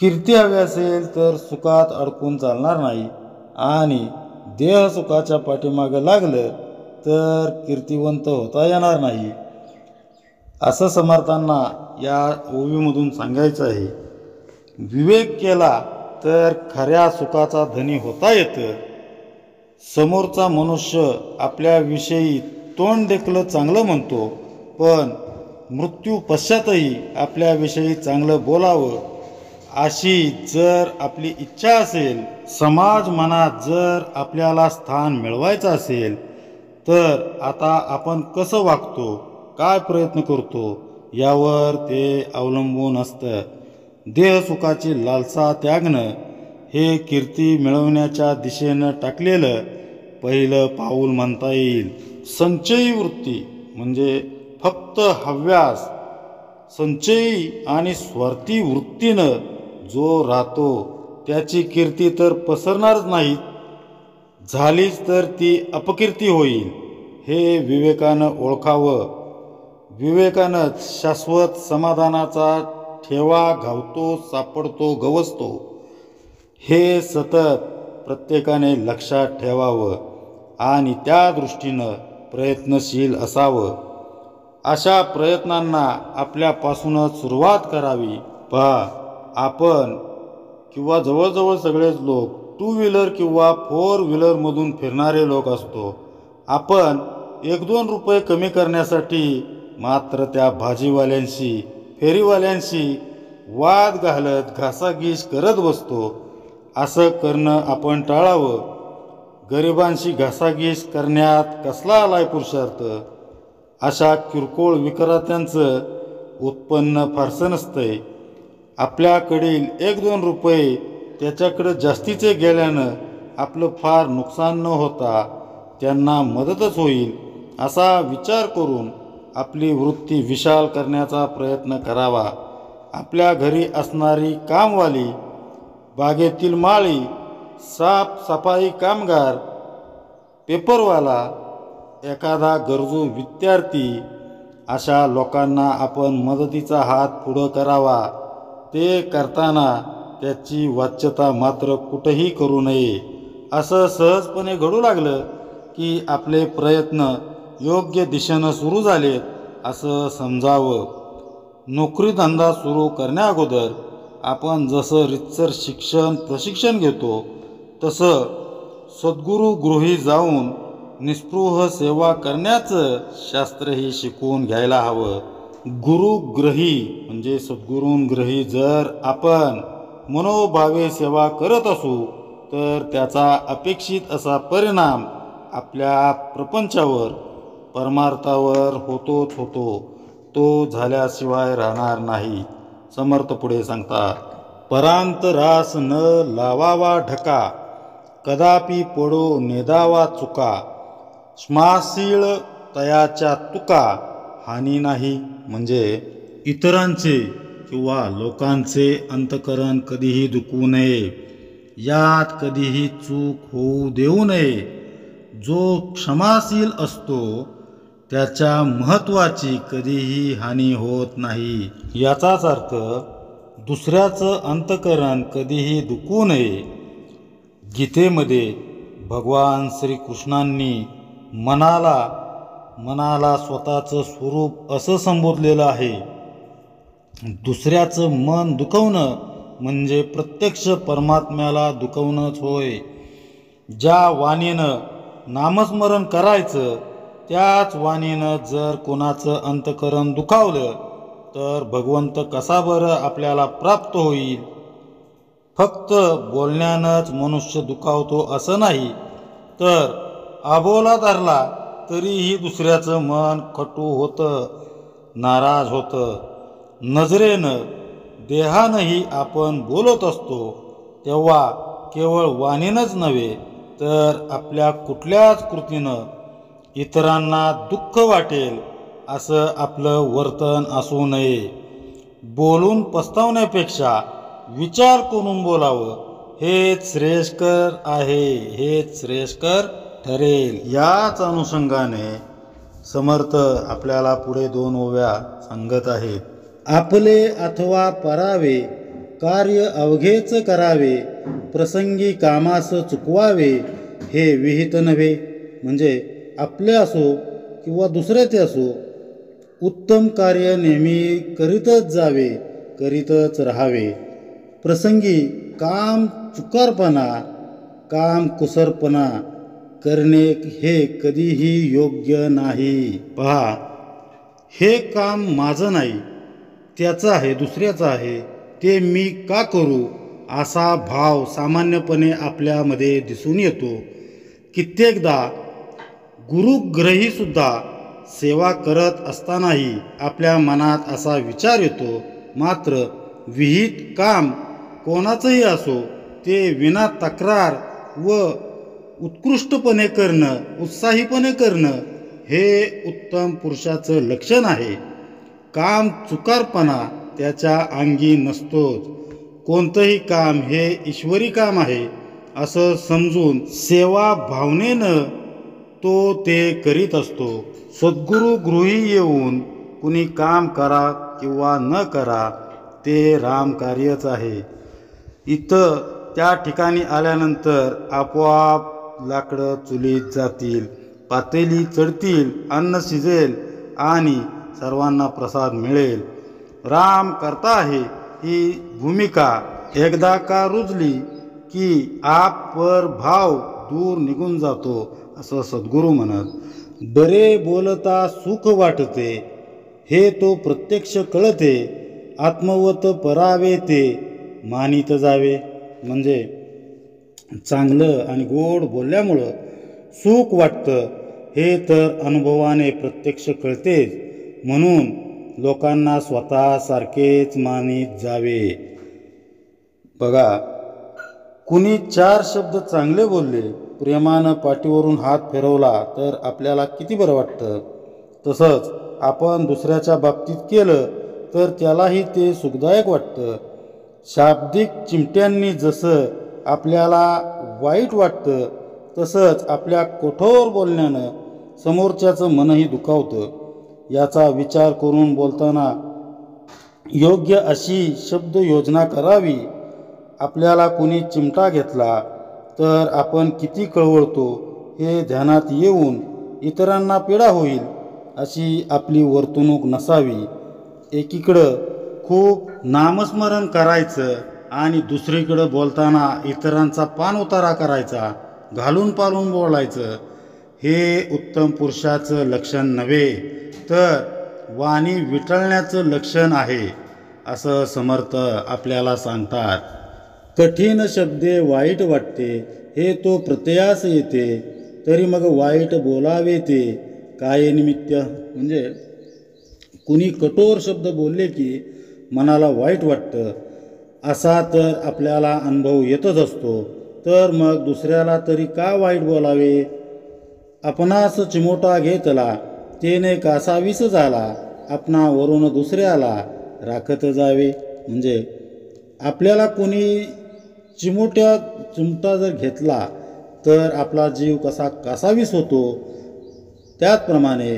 कीर्ती हवी असेल तर सुखात अडकून चालणार नाही आणि देह सुखाच्या पाठीमागं लागलं तर कीर्तिवंत होता येणार नाही. असं समर्थांना या ओवीमधून सांगायचं आहे. विवेक केला तर खऱ्या सुखाचा धनी होता येतं. समोरचा मनुष्य आपल्याविषयी तोंड देखलं चांगलं म्हणतो, पण मृत्यू पश्चातही आपल्याविषयी चांगलं बोलावं अशी जर आपली इच्छा असेल, समाज मनात जर आपल्याला स्थान मिळवायचं असेल, तर आता आपण कसं वागतो, काय प्रयत्न करतो यावर ते अवलंबून असतं. देहसुखाची लालसा त्यागणं हे कीर्ती मिळवण्याच्या दिशेनं टाकलेलं पहिलं पाऊल म्हणता येईल. संचयी वृत्ती म्हणजे फक्त हव्यास, संचयी आणि स्वार्थी वृत्तीनं जो राहतो त्याची कीर्ती तर पसरणारच नाही, झालीच तर ती अपकीर्ती होईल. हे विवेकानं ओळखावं. विवेकानं शाश्वत समाधानाचा ठेवा घावतो, सापडतो, गवसतो. हे सतत प्रत्येकाने लक्षात ठेवावं आणि त्या दृष्टीनं प्रयत्नशील असावं. अशा प्रयत्नांना आपल्यापासूनच सुरुवात करावी. पहा, आपण किंवा जवळजवळ सगळेच लोक 2 व्हीलर किंवा 4 व्हीलरमधून फिरणारे लोक असतो. आपण 1-2 रुपये कमी करण्यासाठी मात्र त्या भाजीवाल्यांशी, फेरीवाल्यांशी वाद घालत घासाघीस करत बसतो. असं करणं आपण टाळावं. गरिबांशी घासाघीस करण्यात कसला आलाय पुरुषार्थ? अशा किरकोळ विक्रेत्यांचं उत्पन्न फारसं नसतंय. आपल्याकडील 1-2 रुपये त्याच्याकडे जास्तीचे गेल्यानं आपलं फार नुकसान न होता त्यांना मदतच होईल असा विचार करून आपली वृत्ती विशाल करण्याचा प्रयत्न करावा. आपल्या घरी असणारी कामवाली, बागेतील माळी, साफसफाई कामगार, पेपरवाला, एखादा गरजू विद्यार्थी अशा लोकांना आपण मदतीचा हात पुढं करावा. ते करताना त्याची वाच्यता मात्र कुठेही करू नये. असं सहजपणे घडू लागलं की आपले प्रयत्न योग्य दिशेनं सुरू झालेत असं समजावं. नोकरीधंदा सुरू करण्याअगोदर आपण जसं रीतसर प्रशिक्षण घेतो तसं सद्गुरू गृही जाऊन निस्पृह सेवा करण्याचं शास्त्रही शिकवून घ्यायला हवं. गुरुग्रही म्हणजे सद्गुरूंग्रही जर आपण मनोभावे सेवा करत असू तर त्याचा अपेक्षित असा परिणाम आपल्या प्रपंचावर, परमार्थावर होतोच होतो. तो झाल्याशिवाय राहणार नाही. समर्थ पुढे सांगतात, परांत रास न लावावा ढका, कदापि पडो नेदावा चुका, श्मासीळ तयाच्या तुका, हानी नाही. म्हणजे इतरांचे किंवा लोकांचे अंतकरण कधीही दुखवू नये, यात कधीही चूक होऊ देऊ नये. जो क्षमाशील असतो त्याच्या महत्त्वाची कधीही हानी होत नाही. याचाच अर्थ दुसऱ्याचं अंतकरण कधीही दुखवू नये. गीतेमध्ये भगवान श्रीकृष्णांनी मनाला स्वतःचं स्वरूप असं संबोधलेलं आहे. दुसऱ्याचं मन दुखवणं म्हणजे प्रत्यक्ष परमात्म्याला दुखवणंच होय. ज्या वाणीनं नामस्मरण करायचं त्याच वाणीनं जर कोणाचं अंतकरण दुखावलं तर भगवंत कसा बरं आपल्याला प्राप्त होईल? फक्त बोलण्यानंच मनुष्य दुखावतो असं नाही, तर अबोला धरला तरीही दुसऱ्याचं मन कटू होतं, नाराज होतं. नजरेनं, देहानंही आपण बोलत असतो तेव्हा केवळ वाणीनंच नव्हे तर आपल्या कुठल्याच कृतीनं इतरांना दुःख वाटेल असं आपलं वर्तन असू नये. बोलून पस्तावण्यापेक्षा विचार करून बोलावं हेच श्रेयस्कर आहे, हेच श्रेयस्कर ठरेल. याच अनुषंगाने समर्थ आपल्याला पुढे 2 ओव्या सांगत आहेत. आपले अथवा परावे कार्य अवघेच करावे, प्रसंगी कामास चुकवावे हे विहित नव्हे. म्हणजे आपले असो किंवा दुसऱ्याचे असो, उत्तम कार्य नेहमी करीतच जावे, करीतच राहावे. प्रसंगी काम चुकारपणा, काम कुसरपणा करणे हे कधीही योग्य नाही. पहा, हे काम माझं नाही, त्याचं आहे, दुसऱ्याचं आहे, ते मी का करू असा भाव सामान्यपणे आपल्यामध्ये दिसून येतो. कित्येकदा गुरुग्रहीसुद्धा सेवा करत असतानाही आपल्या मनात असा विचार येतो. मात्र विहित काम कोणाचंही असो ते विना तक्रार व उत्कृष्टपणे करणं, उत्साहीपणे करणं हे उत्तम पुरुषाचं लक्षण आहे. काम चुकारपणा त्याच्या अंगी नसतोच. कोणतंही काम हे ईश्वरी काम आहे असं समजून सेवा भावनेनं तो ते करीत असतो. सद्गुरू गृही येऊन कुणी काम करा किंवा न करा ते रामकार्यच आहे. इथं त्या ठिकाणी आल्यानंतर आपोआप लाकडं चुलीत जातील, पातेली चढतील, अन्न शिजेल आणि सर्वांना प्रसाद मिळेल. राम करता आहे ही भूमिका एकदा का रुजली की आप पर भाव दूर निघून जातो, असं सद्गुरू म्हणत. बरे बोलता सुख वाटते, हे तो प्रत्यक्ष कळते. आत्मवत परावे ते मानित जावे. म्हणजे चांगलं आणि गोड बोलल्यामुळं सुख वाटतं, हे तर अनुभवाने प्रत्यक्ष कळतेच. म्हणून लोकांना स्वतःसारखेच मानित जावे. बघा, कुणी 4 शब्द चांगले बोलले, प्रेमानं पाठीवरून हात फिरवला तर आपल्याला किती बरं वाटतं. तसंच आपण दुसऱ्याच्या बाबतीत केलं तर त्यालाही ते सुखदायक वाटतं. शाब्दिक चिमट्यांनी जसं आपल्याला वाईट वाटतं, तसंच आपल्या कठोर बोलण्यानं समोरच्याचं मनही दुखावतं. याचा विचार करून बोलताना योग्य अशी शब्द योजना करावी. आपल्याला कोणी चिमटा घेतला तर आपण किती कळवळतो हे ध्यानात येऊन इतरांना पीडा होईल अशी आपली वर्तणूक नसावी. एकीकडं खूप नामस्मरण करायचं आणि दुसरीकडं बोलताना इतरांचा पाणउतारा करायचा, घालून पालून बोलायचं, हे उत्तम पुरुषाचं लक्षण नव्हे, तर वाणी विटळण्याचं लक्षण आहे, असं समर्थ आपल्याला सांगतात. कठीण शब्दे वाईट वाटते, हे तो प्रत्ययास येते. तरी मग वाईट बोलावे ते काय निमित्त. म्हणजे कुणी कठोर शब्द बोलले की मनाला वाईट वाटतं, असा तर आपल्याला अनुभव येतच असतो. तर मग दुसऱ्याला तरी का वाईट बोलावे. आपणास चिमोटा घेतला, तेने कासावीस झाला, आपणावरून दुसऱ्याला राखत जावे. म्हणजे आपल्याला कोणी चिमटा जर घेतला तर आपला जीव कसा कासावीस होतो, त्याचप्रमाणे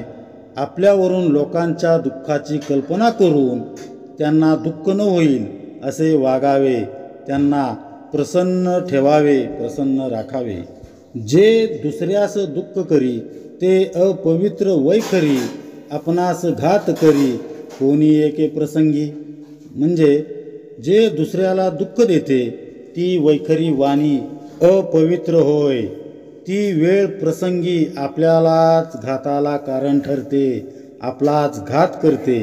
आपल्यावरून लोकांच्या दुःखाची कल्पना करून त्यांना दुःख न होईल असे वागावे, त्यांना प्रसन्न ठेवावे, प्रसन्न राखावे. जे दुसऱ्यास दुःख करी ते अपवित्र वैखरी, आपणास घात करी कोणी एके प्रसंगी. म्हणजे जे दुसऱ्याला दुःख देते ती वैखरी वाणी अपवित्र होय. ती वेळ प्रसंगी आपल्यालाच घाताला कारण ठरते, आपलाच घात करते.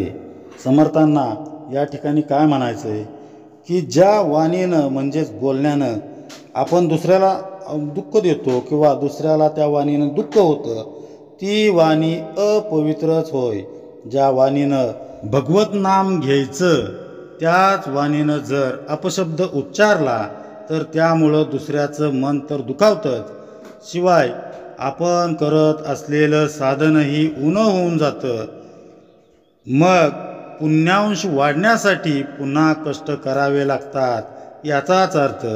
समर्थांना या ठिकाणी काय म्हणायचं आहे की ज्या वाणीनं म्हणजेच बोलण्यानं आपण दुसऱ्याला दुःख देतो किंवा दुसऱ्याला त्या वाणीनं दुःख होतं, ती वाणी अपवित्रच होय. ज्या वाणीनं भगवत नाम घ्यायचं त्याच वाणीनं जर अपशब्द उच्चारला तर त्यामुळं दुसऱ्याचं मन तर दुखावतंच, शिवाय आपण करत असलेलं साधनही उनं होऊन जातं. मग पुण्यांश वाढण्यासाठी पुन्हा कष्ट करावे लागतात. याचाच अर्थ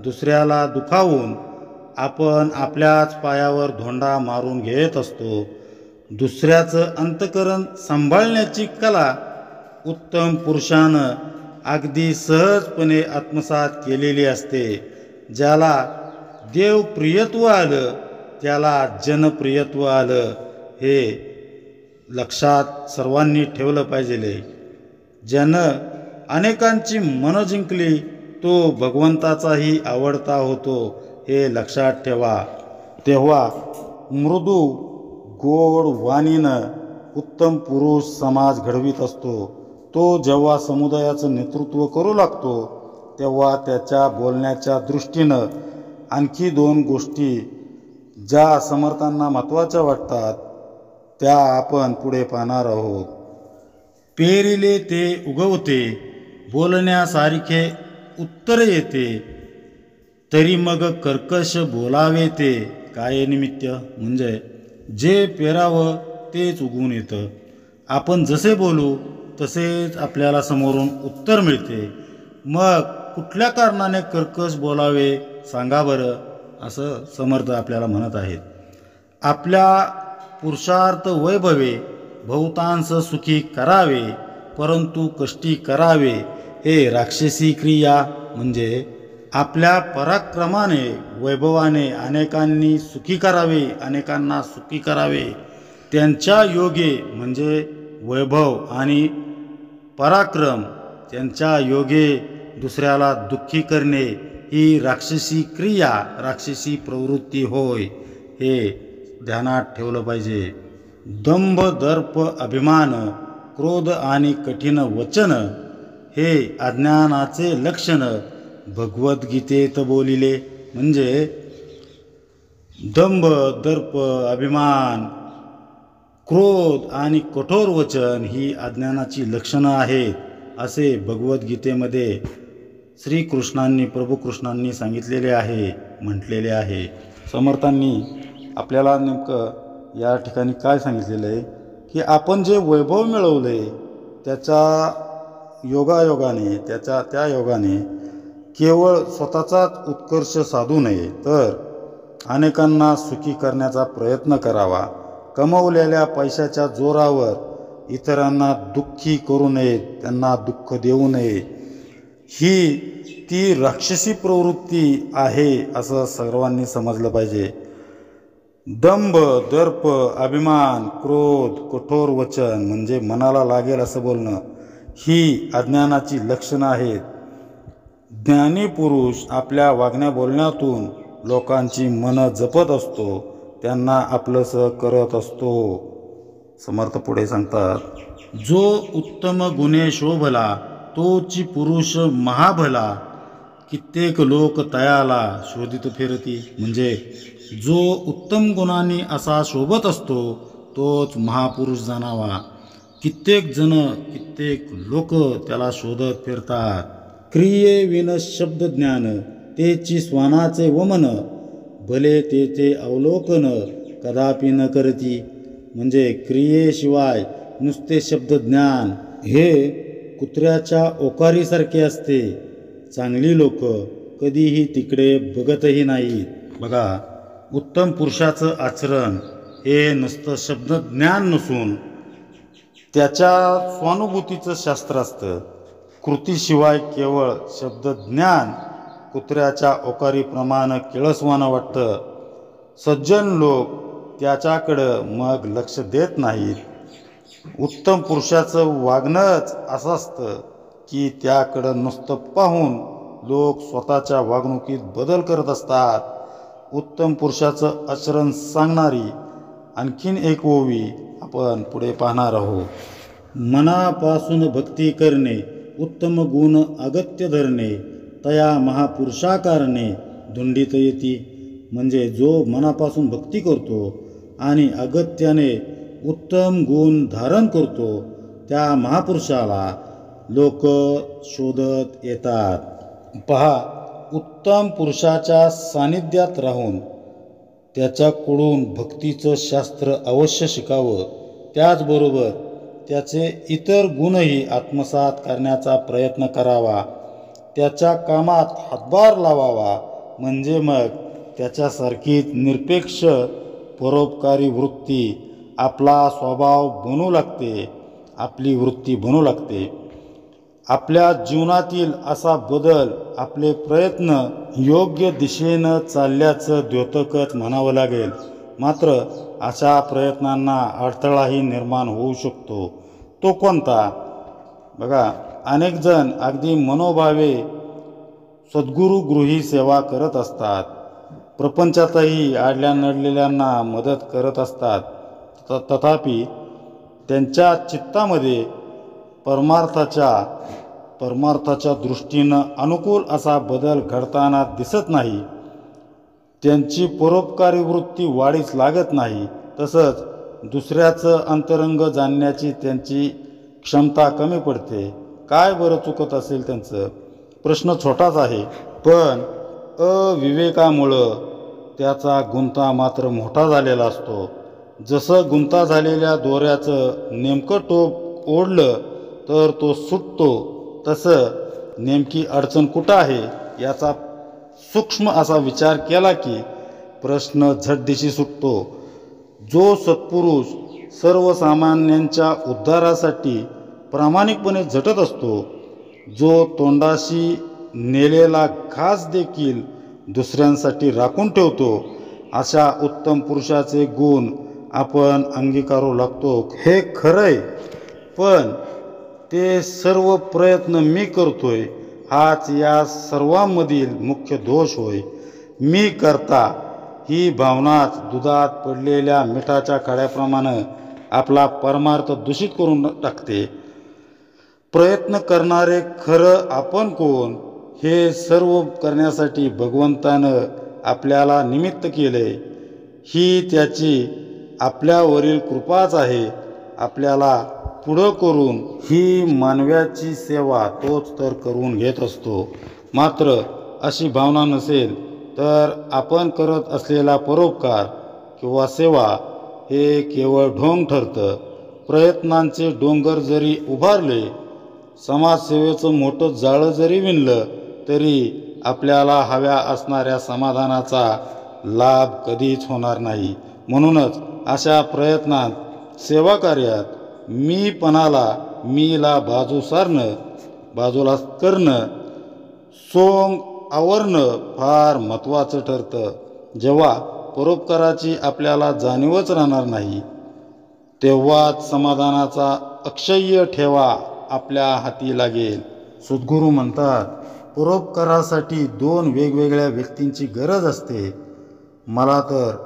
दुसऱ्याला दुखावून आपण आपल्याच पायावर धोंडा मारून घेत असतो. दुसऱ्याचं अंतःकरण सांभाळण्याची कला उत्तम पुरुषानं अगदी सहजपणे आत्मसात केलेली असते. ज्याला देवप्रियत्व आलं त्याला जनप्रियत्व आलं, हे लक्षात सर्वांनी ठेवलं पाहिजे. ज्यानं अनेकांची मनं जिंकली तो भगवंताचाही आवडता होतो, हे लक्षात ठेवा. तेव्हा मृदू गोड वाणीनं उत्तम पुरुष समाज घडवीत असतो. तो जेव्हा समुदायाचं नेतृत्व करू लागतो तेव्हा त्याच्या बोलण्याच्या दृष्टीनं आणखी 2 गोष्टी ज्या समर्थांना महत्त्वाच्या वाटतात त्या आपण पुढे पाहणार आहोत. पेरिले ते उगवते, बोलण्यासारखे उत्तर येते, तरी मग कर्कश बोलावे ते काय निमित्त. म्हणजे जे पेरावं तेच उगवून येतं. आपण जसे बोलू तसेच आपल्याला समोरून उत्तर मिळते. मग कुठल्या कारणाने कर्कश बोलावे सांगा बरं, असं समर्थ आपल्याला म्हणत आहेत. आपल्या पुरुषार्थ वैभवे बहुतांश सुखी करावे, परंतु कष्टी करावे, हे राक्षसी क्रिया. म्हणजे आपल्या पराक्रमाने वैभवाने अनेकांनी सुखी करावे, अनेकांना सुखी करावे, त्यांच्या योगे म्हणजे वैभव आणि पराक्रम त्यांच्या योगे दुसऱ्याला दुःखी करणे ही राक्षसी क्रिया, राक्षसी प्रवृत्ती होय, हे ध्यानात ठेवलं पाहिजे. दंभ, दर्प, अभिमान, क्रोध आणि कठीण वचन हे अज्ञानाचे लक्षण भगवद्गीतेत बोलिले. म्हणजे दंभ, दर्प, अभिमान, क्रोध आणि कठोर वचन ही अज्ञानाची लक्षणं आहेत, असे भगवद्गीतेमध्ये श्रीकृष्णांनी, प्रभू कृष्णांनी सांगितलेले आहे, म्हटलेले आहे. समर्थांनी आपल्याला नेमकं या ठिकाणी काय सांगितलेलं आहे की आपण जे वैभव मिळवले त्याच्या योगायोगाने, त्या योगाने केवळ स्वतःचाच उत्कर्ष साधू नये, तर अनेकांना सुखी करण्याचा प्रयत्न करावा. कमवलेल्या पैशाच्या जोरावर इतरांना दुःखी करू नये, त्यांना दुःख देऊ नये. ही ती राक्षसी प्रवृत्ती आहे असं सर्वांनी समजलं पाहिजे. दंभ, दर्प, अभिमान, क्रोध, कठोर वचन म्हणजे मनाला लागेल असं बोलणं ही अज्ञानाची लक्षणं आहेत. ज्ञानी पुरुष आपल्या वागण्या बोलण्यातून लोकांची मनं जपत असतो, त्यांना आपलंसं करत असतो. समर्थ पुढे सांगतात, जो उत्तम गुणे शोभला तोची पुरुष महाभला, कित्येक लोक तयाला शोधित फिरती. म्हणजे जो उत्तम गुणांनी असा शोभत असतो तोच महापुरुष जाणावा. कित्येक जण, कित्येक लोक त्याला शोधत फिरतात. क्रिये विन शब्द ज्ञान, तेची स्वानाचे वमन, भले तेचे अवलोकन कदापि न करती. म्हणजे क्रियेशिवाय नुसते शब्द ज्ञान हे कुत्र्याच्या ओकारीसारखे असते. चांगली लोक कधीही तिकडे बघतही नाहीत. बघा, उत्तम पुरुषाचं आचरण हे नुसतं शब्द ज्ञान नसून त्याच्या स्वानुभूतीचं शास्त्र असतं. कृतीशिवाय केवळ शब्द ज्ञान कुत्र्याच्या ओकारीप्रमाणे किळसवानं वाटतं. सज्जन लोक त्याच्याकडं मग लक्ष देत नाहीत. उत्तम पुरुषाचं वागणंच असं असतं की त्याकडं नुसतं पाहून लोक स्वतःच्या वागणुकीत बदल करत असतात. उत्तम पुरुषाचं आचरण सांगणारी आणखीन एक ओवी आपण पुढे पाहणार आहोत. मनापासून भक्ती करणे, उत्तम गुण अगत्य धरणे, तया महापुरुषाकारणे धुंडीत येती. म्हणजे जो मनापासून भक्ती करतो आणि अगत्याने उत्तम गुण धारण करतो त्या महापुरुषाला लोक शोधत येतात. पहा, उत्तम पुरुषाच्या सानिध्यात राहून त्याच्याकडून भक्तीचं शास्त्र अवश्य शिकावं. त्याचबरोबर त्याचे इतर गुणही आत्मसात करण्याचा प्रयत्न करावा. त्याच्या कामात हातभार लावावा. म्हणजे मग त्याच्यासारखीच निरपेक्ष परोपकारी वृत्ती आपला स्वभाव बनू लागते, आपली वृत्ती बनू लागते. आपल्या जीवनातील असा बदल आपले प्रयत्न योग्य दिशेनं चालल्याचं द्योतकच म्हणावं लागेल. मात्र अशा प्रयत्नांना अडथळाही निर्माण होऊ शकतो. तो कोणता? बघा, अनेक जण अगदी मनोभावे सद्गुरुगृही सेवा करत असतात. प्रपंचातही आडल्या नडलेल्यांना मदत करत असतात. तथापि त्यांच्या चित्तामध्ये परमार्थाच्या दृष्टीनं अनुकूल असा बदल घडताना दिसत नाही. त्यांची परोपकारी वृत्ती वाढीस लागत नाही. तसंच दुसऱ्याचं अंतरंग जाणण्याची त्यांची क्षमता कमी पडते. काय बरं चुकत असेल त्यांचं? प्रश्न छोटाच आहे, पण अविवेकामुळं त्याचा गुंता मात्र मोठा झालेला असतो. जसं गुंता झालेल्या दोऱ्याचं नेमकं टोक ओढलं तर तो सुटतो, तसं नेमकी अडचण कुठं आहे याचा सूक्ष्म असा विचार केला की प्रश्न झटदिशी सुटतो. जो सत्पुरुष सर्वसामान्यांच्या उद्धारासाठी प्रामाणिकपणे झटत असतो, जो तोंडाशी नेलेला घास देखील दुसऱ्यांसाठी राखून ठेवतो, अशा उत्तम पुरुषाचे गुण आपण अंगीकारू लागतो. हे खरंय, पण ते सर्व प्रयत्न मी करतोय हाच या सर्वांमधील मुख्य दोष होय. मी करता ही भावनाच दुधात पडलेल्या मिठाच्या खड्याप्रमाणे आपला परमार्थ दूषित करून टाकते. प्रयत्न करणारे खरं आपण कोण हे सर्व करण्यासाठी भगवंतानं आपल्याला निमित्त केले. ही त्याची आपल्यावरील कृपाच आहे. आपल्याला पुढं करून ही मानवाची सेवा तोच तर करून घेत असतो. मात्र अशी भावना नसेल तर आपण करत असलेला परोपकार किंवा सेवा हे केवळ ढोंग ठरतं. प्रयत्नांचे डोंगर जरी उभारले, समाजसेवेचं मोठं जाळं जरी विणलं तरी आपल्याला हव्या असणाऱ्या समाधानाचा लाभ कधीच होणार नाही. म्हणूनच अशा प्रयत्नात, सेवाकार्यात मीला बाजूला करणं, सोंग आवरणं फार महत्त्वाचं ठरतं. जेव्हा परोपकाराची आपल्याला जाणीवच राहणार नाही तेव्हाच समाधानाचा अक्षय्य ठेवा आपल्या हाती लागेल. सद्गुरू म्हणतात, परोपकारासाठी 2 वेगवेगळ्या व्यक्तींची गरज असते. मला तर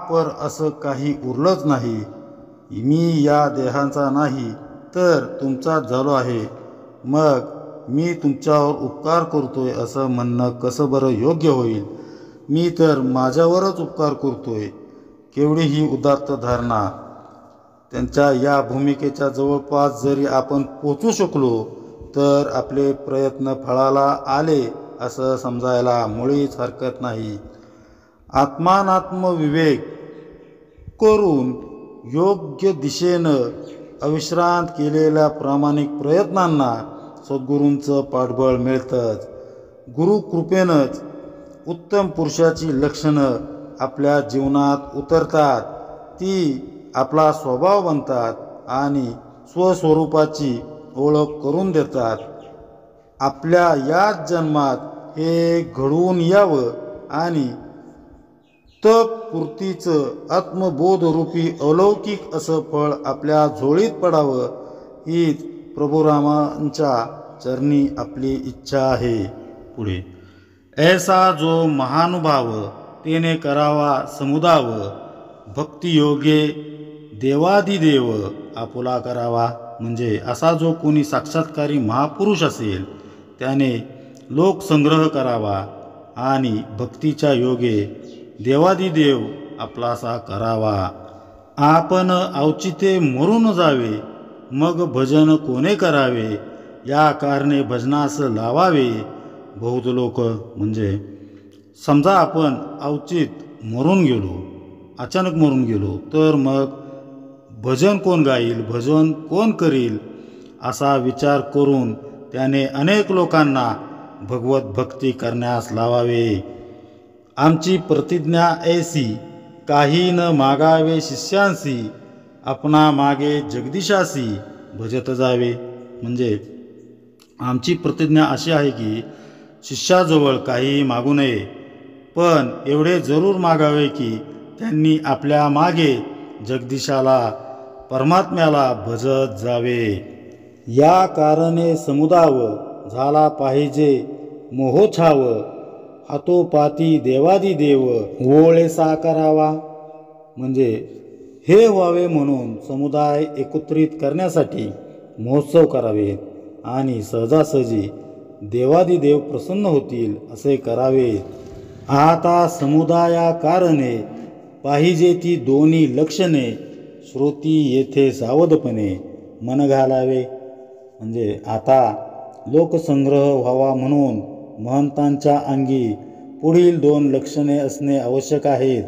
पर असं काही उरलंच नाही. मी या देहाचा नाही तर तुमचाच झालो आहे. मग मी तुमच्यावर उपकार करतोय असं म्हणणं कसं बरं योग्य होईल? मी तर माझ्यावरच उपकार करतोय. केवढी ही उदात्त धारणा! त्यांच्या या भूमिकेच्या जवळपास जरी आपण पोचू शकलो तर आपले प्रयत्न फळाला आले असं समजायला मुळीच हरकत नाही. आत्मानात्म विवेक करून योग्य दिशेनं अविश्रांत केलेल्या प्रामाणिक प्रयत्नांना सद्गुरूंचं पाठबळ मिळतंच. गुरुकृपेनंच उत्तम पुरुषाची लक्षणं आपल्या जीवनात उतरतात. ती आपला स्वभाव बनतात आणि स्वस्वरूपाची ओळख करून देतात. आपल्या याच जन्मात हे घडवून यावं आणि तपपूर्तीचं आत्मबोधरूपी अलौकिक असं फळ आपल्या झोळीत पडावं हीच प्रभुरामांच्या चरणी आपली इच्छा आहे. पुढे, ऐसा जो महानुभाव तेने करावा समुदाव, भक्तियोगे देवादिदेव आपुला करावा. म्हणजे असा जो कोणी साक्षात्कारी महापुरुष असेल त्याने लोकसंग्रह करावा आणि भक्तीच्या योगे देवादिदेव आपलासा करावा. आपण अवचिते मरून जावे, मग भजन कोणे करावे, या कारणे भजनास लावावे. बहुत लोक म्हणजे समजा आपण अवचित मरून गेलो, अचानक मरून गेलो तर मग भजन कोण गाईल, भजन कोण करील असा विचार करून त्याने अनेक लोकांना भगवत भक्ती करण्यास लावावे. आमची प्रतिज्ञा ऐसी, काही न मागावे शिष्यांसी, आपणा मागे जगदीशासी भजत जावे. म्हणजे आमची प्रतिज्ञा अशी आहे की शिष्याजवळ काही मागू नये, पण एवढे जरूर मागावे की त्यांनी आपल्या मागे जगदीशाला, परमात्म्याला भजत जावे. या कारणे समुदाव झाला पाहिजे मोहोछाव, हातोपाती देवादिदेव ओळे साकारावा. म्हणजे हे व्हावे म्हणून समुदाय एकत्रित करण्यासाठी महोत्सव करावेत आणि सहजासहजी देवादिदेव प्रसन्न होतील असे करावे. आता समुदाया कारणे पाहिजे ती दोन्ही लक्षणे, श्रोती येथे सावधपणे मन घालावे. म्हणजे आता लोकसंग्रह व्हावा म्हणून महंतांच्या अंगी पुढील 2 लक्षणे असणे आवश्यक आहेत.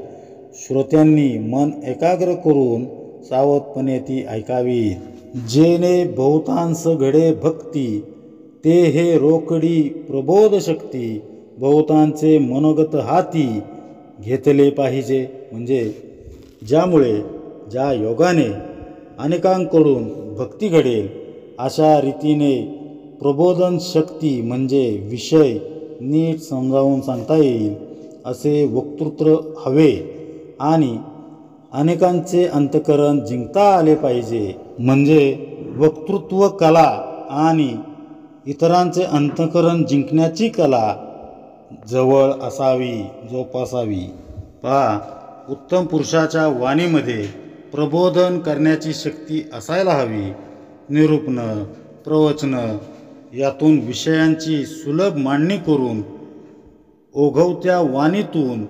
श्रोत्यांनी मन एकाग्र करून सावधपणे ती ऐकावी. जेणे बहुतांश घडे भक्ती, ते हे रोकडी प्रबोध शक्ती, बहुतांचे मनोगत हाती घेतले पाहिजे. म्हणजे ज्यामुळे ज्या योगाने अनेकांकडून भक्ती घडेल अशा रीतीने प्रबोधन शक्ती म्हणजे विषय नीट समजावून सांगता येईल असे वक्तृत्व हवे आणि अनेकांचे अंतःकरण जिंकता आले पाहिजे. म्हणजे वक्तृत्व कला आणि इतरांचे अंतःकरण जिंकण्याची कला जवळ असावी, जोपासावी. पहा, उत्तम पुरुषाच्या वाणीमध्ये प्रबोधन करण्याची शक्ती असायला हवी. निरूपणं, प्रवचनं यातून विषयांची सुलभ मांडणी करून ओघवत्या वाणीतून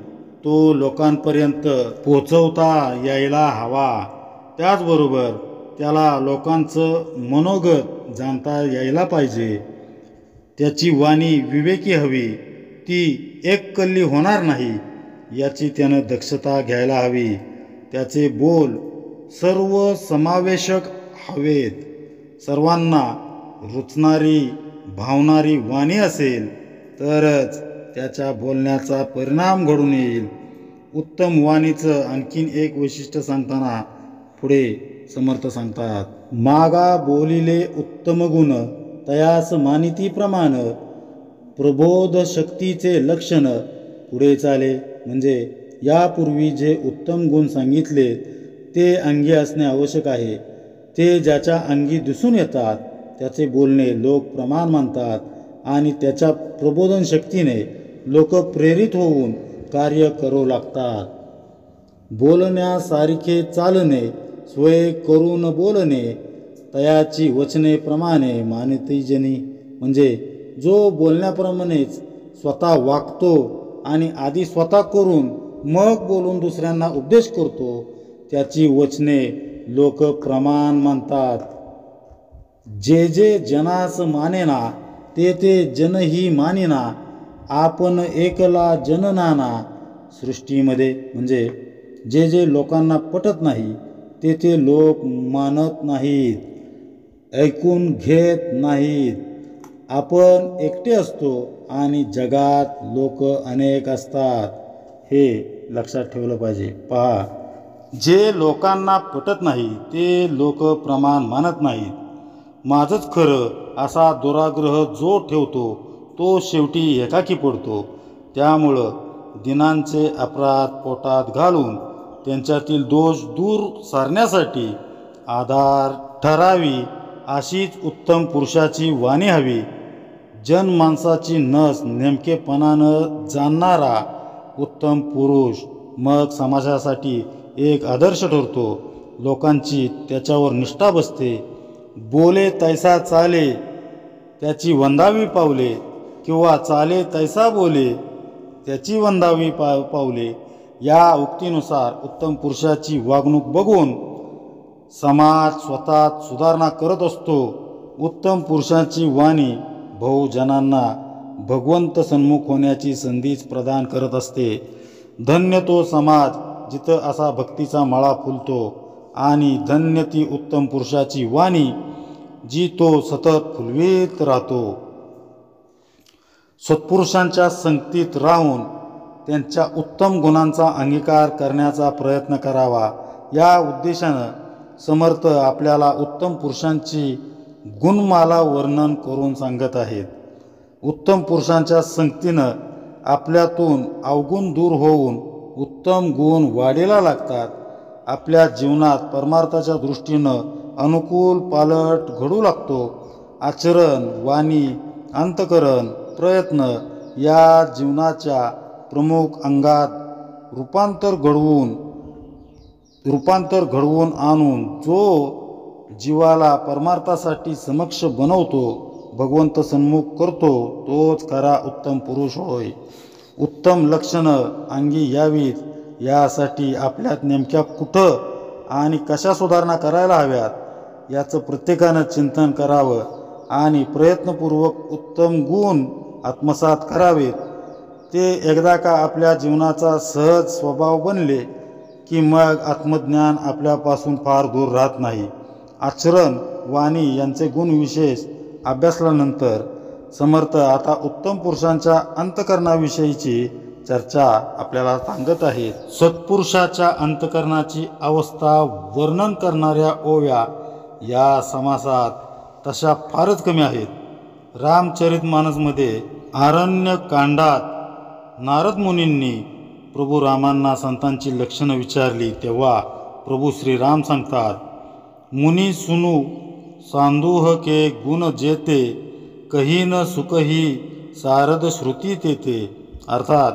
तो लोकांपर्यंत पोचवता यायला हवा. त्याचबरोबर त्याला लोकांचं मनोगत जाणता यायला पाहिजे. त्याची वाणी विवेकी हवी, ती एककल्ली होणार नाही याची त्यानं दक्षता घ्यायला हवी. त्याचे बोल सर्व समावेशक हवेत. सर्वांना रुचणारी, भावणारी वाणी असेल तरच त्याच्या बोलण्याचा परिणाम घडून येईल. उत्तम वाणीचं आणखीन एक वैशिष्ट्य सांगताना पुढे समर्थ सांगतात, मागा बोलिले उत्तम गुण तयास मानिती प्रमाण. प्रबोध शक्तीचे लक्षण पुढे चाले. म्हणजे यापूर्वी जे उत्तम गुण सांगितले ते अंगी असणे आवश्यक आहे. ते ज्याच्या अंगी दिसून येतात त्याचे बोलणे लोक प्रमाण मानतात आणि त्याच्या प्रबोधन शक्तीने लोक प्रेरित होऊन कार्य करू लागतात. बोलण्यासारखे चालणे, स्वय करून बोलणे, तयाची वचने प्रमाणे मानिती जनी. म्हणजे जो बोलण्याप्रमाणेच स्वतः वागतो आणि आधी स्वतः करून मग बोलून दुसऱ्यांना उपदेश करतो त्याची वचने लोक प्रमाण मानतात. जे जे जनास मानेना ते ते जनही मानिना. आपण एकला जन नाना. सृष्टीमध्ये म्हणजे जे जे लोकांना पटत नाही ते ते लोक मानत नाहीत, ऐकून घेत नाहीत. आपण एकटे असतो आणि जगात लोक अनेक असतात, हे लक्षात ठेवलं पाहिजे. पहा, जे लोकांना पटत नाही ते लोक प्रमाण मानत नाहीत. माझंच खरं असा दुराग्रह जो ठेवतो तो शेवटी एकाकी पडतो. त्यामुळं दिनांचे अपराध पोटात घालून त्यांच्यातील दोष दूर सारण्यासाठी आधार ठरावी अशीच उत्तम पुरुषाची वाणी हवी. जनमानसाची नस नेमकेपणानं जाणणारा उत्तम पुरुष मग समाजासाठी एक आदर्श ठरतो. लोकांची त्याच्यावर निष्ठा बसते. बोले तैसा चाले त्याची वंदावी पावले, किंवा चाले तैसा बोले त्याची वंदावी पावले या उक्तीनुसार उत्तम पुरुषाची वागणूक बघून समाज स्वतः सुधारणा करत असतो. उत्तम पुरुषाची वाणी बहुजनांना भगवंत सन्मुख होण्याची संधीच प्रदान करत असते. धन्य तो समाज जिथं असा भक्तीचा मळा फुलतो आणि धन्य ती उत्तम पुरुषाची वाणी जी तो सतत फुलवीत राहतो. सत्पुरुषांच्या संगतीत राहून त्यांच्या उत्तम गुणांचा अंगीकार करण्याचा प्रयत्न करावा. या उद्देशानं समर्थ आपल्याला उत्तम पुरुषांची गुणमाला वर्णन करून सांगत आहेत. उत्तम पुरुषांच्या संगतीनं आपल्यातून अवगुण दूर होऊन उत्तम गुण वाढीला लागतात. आपल्या जीवनात परमार्थाच्या दृष्टीनं अनुकूल पालट घडू लागतो. आचरण, वाणी, अंतकरण, प्रयत्न या जीवनाच्या प्रमुख अंगात रूपांतर घडवून आणून जो जीवाला परमार्थासाठी समक्ष बनवतो, भगवंत सन्मुख करतो, तोच खरा उत्तम पुरुष होय. उत्तम लक्षणं अंगी यावीत यासाठी आपल्यात नेमक्या कुठं आणि कशा सुधारणा करायला हव्यात याचं प्रत्येकानं चिंतन करावं आणि प्रयत्नपूर्वक उत्तम गुण आत्मसात करावेत. ते एकदा का आपल्या जीवनाचा सहज स्वभाव बनले की मग आत्मज्ञान आपल्यापासून फार दूर राहत नाही. आचरण, वाणी यांचे गुणविशेष अभ्यासल्यानंतर समर्थ आता उत्तम पुरुषांच्या अंतःकरणाविषयीची चर्चा आपल्याला सांगत आहेत. सत्पुरुषाच्या अंतःकरणाची अवस्था वर्णन करणाऱ्या ओव्या या समासात तशा फारच कमी आहेत. रामचरितमानसमध्ये आरण्यकांडात नारद मुनींनी प्रभू रामांना संतांची लक्षणं विचारली तेव्हा प्रभू श्रीराम सांगतात, मुनी सुनू सांदूह के गुण जेते, कही न सुखही सारद श्रुती तेते. अर्थात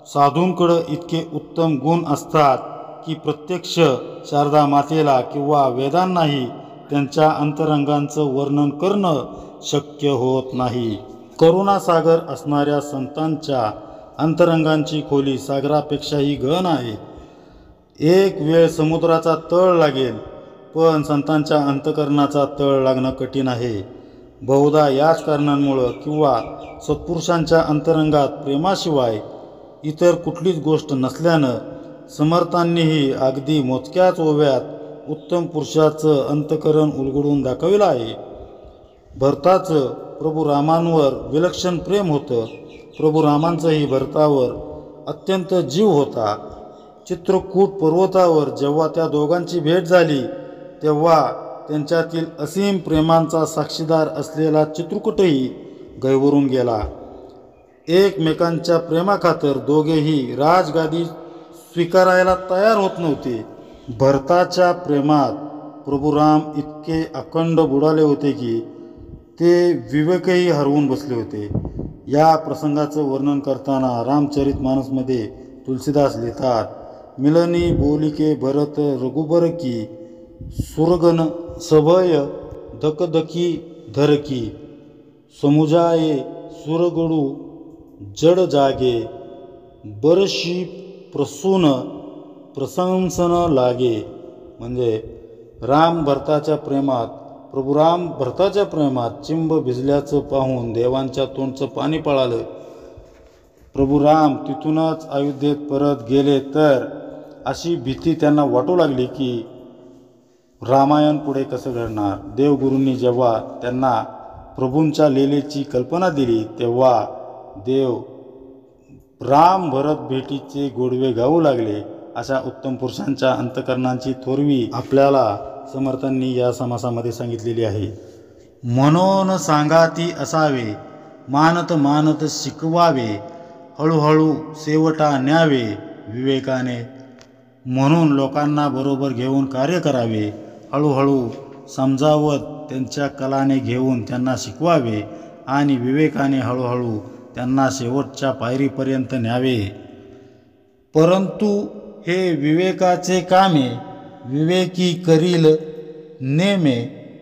साधूंकडं इतके उत्तम गुण असतात की प्रत्यक्ष शारदा मातेला किंवा वेदांनाही त्यांच्या अंतरंगांचं वर्णन करणं शक्य होत नाही. करुणासागर असणाऱ्या संतांच्या अंतरंगांची खोली सागरापेक्षाही गहन आहे. एक वेळ समुद्राचा तळ लागेल, पण संतांच्या अंतकरणाचा तळ लागणं कठीण आहे. बहुधा याच कारणांमुळं किंवा सत्पुरुषांच्या अंतरंगात प्रेमाशिवाय इतर कुठलीच गोष्ट नसल्यानं समर्थांनीही अगदी मोजक्याच ओव्यात उत्तम पुरुषाचं अंतकरण उलगडून दाखविलं आहे. भरताचं प्रभू रामांवर विलक्षण प्रेम होतं. प्रभू रामांचंही भरतावर अत्यंत जीव होता. चित्रकूट पर्वतावर जेव्हा त्या दोघांची भेट झाली तेव्हा त्यांच्यातील असीम प्रेमांचा साक्षीदार असलेला चित्रकूटही गहिवरून गेला. एकमेकांच्या प्रेमाखातर दोघेही राजगादी स्वीकारायला तयार होत नव्हते. भरताच्या प्रेमात प्रभू राम इतके अखंड बुडाले होते की ते विवेकही हरवून बसले होते. या प्रसंगाचं वर्णन करताना रामचरितमानसमध्ये तुलसीदास लिहितात, मिलनी बोलिके भरत रघुबर की, सुरगन सभय धकधकी धरकी, समुजाये सुरगडू जड जागे, बरशी प्रसून प्रशंसन लागे. म्हणजे राम भरताच्या प्रेमात, प्रभू राम भरताच्या प्रेमात चिंब भिजल्याचं पाहून देवांच्या तोंडचं पाणी पळालं. प्रभू राम तिथूनच अयोध्येत परत गेले तर अशी भीती त्यांना वाटू लागली की रामायण पुढे कसं घडणार. देवगुरूंनी जेव्हा त्यांना प्रभूंच्या लीलेची कल्पना दिली तेव्हा देव राम भरत भेटीचे गोडवे गाऊ लागले. अशा उत्तम पुरुषांच्या अंतकरणांची थोरवी आपल्याला समर्थांनी या समासामध्ये सांगितलेली आहे. म्हणून सांगाती असावे, मानत मानत शिकवावे, हळूहळू सेवटा न्यावे विवेकाने. म्हणून लोकांना बरोबर घेऊन कार्य करावे, हळूहळू समजावत त्यांच्या कलाने घेऊन त्यांना शिकवावे आणि विवेकाने हळूहळू त्यांना शेवटच्या पायरीपर्यंत न्यावे. परंतु हे विवेकाचे कामे विवेकी करील नेमे,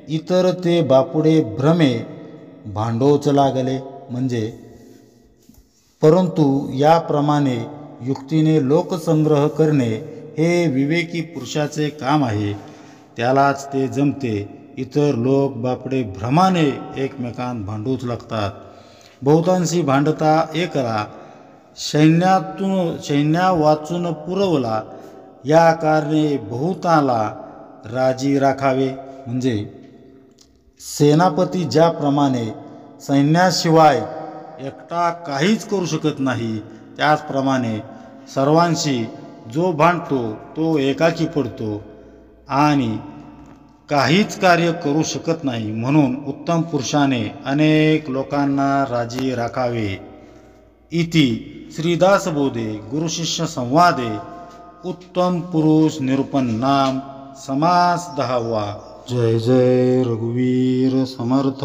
इतर ते बापुडे भ्रमे भांडोच लागले. म्हणजे परंतु याप्रमाणे युक्तीने लोकसंग्रह करणे हे विवेकी पुरुषाचे काम आहे. त्यालाच ते जमते. इतर लोक बापडे भ्रमाने एकमेकांत भांडूच लागतात. बहुतांशी भांडता एकला, सैन्या वाचून पुरवला, या कारणे बहुताला राजी राखावे. म्हणजे सेनापती ज्याप्रमाणे सैन्याशिवाय एकटा काहीच करू शकत नाही, त्याचप्रमाणे सर्वांशी जो भांडतो तो एकाकी पडतो आणि काहीच कार्य करू शकत नाही. म्हणून उत्तम पुरुषाने अनेक लोकांना राजी राखावे. इति श्रीदासबोधे गुरुशिष्य संवादे उत्तम पुरुष निरूपण नाम समास 10वा. जय जय रघुवीर समर्थ.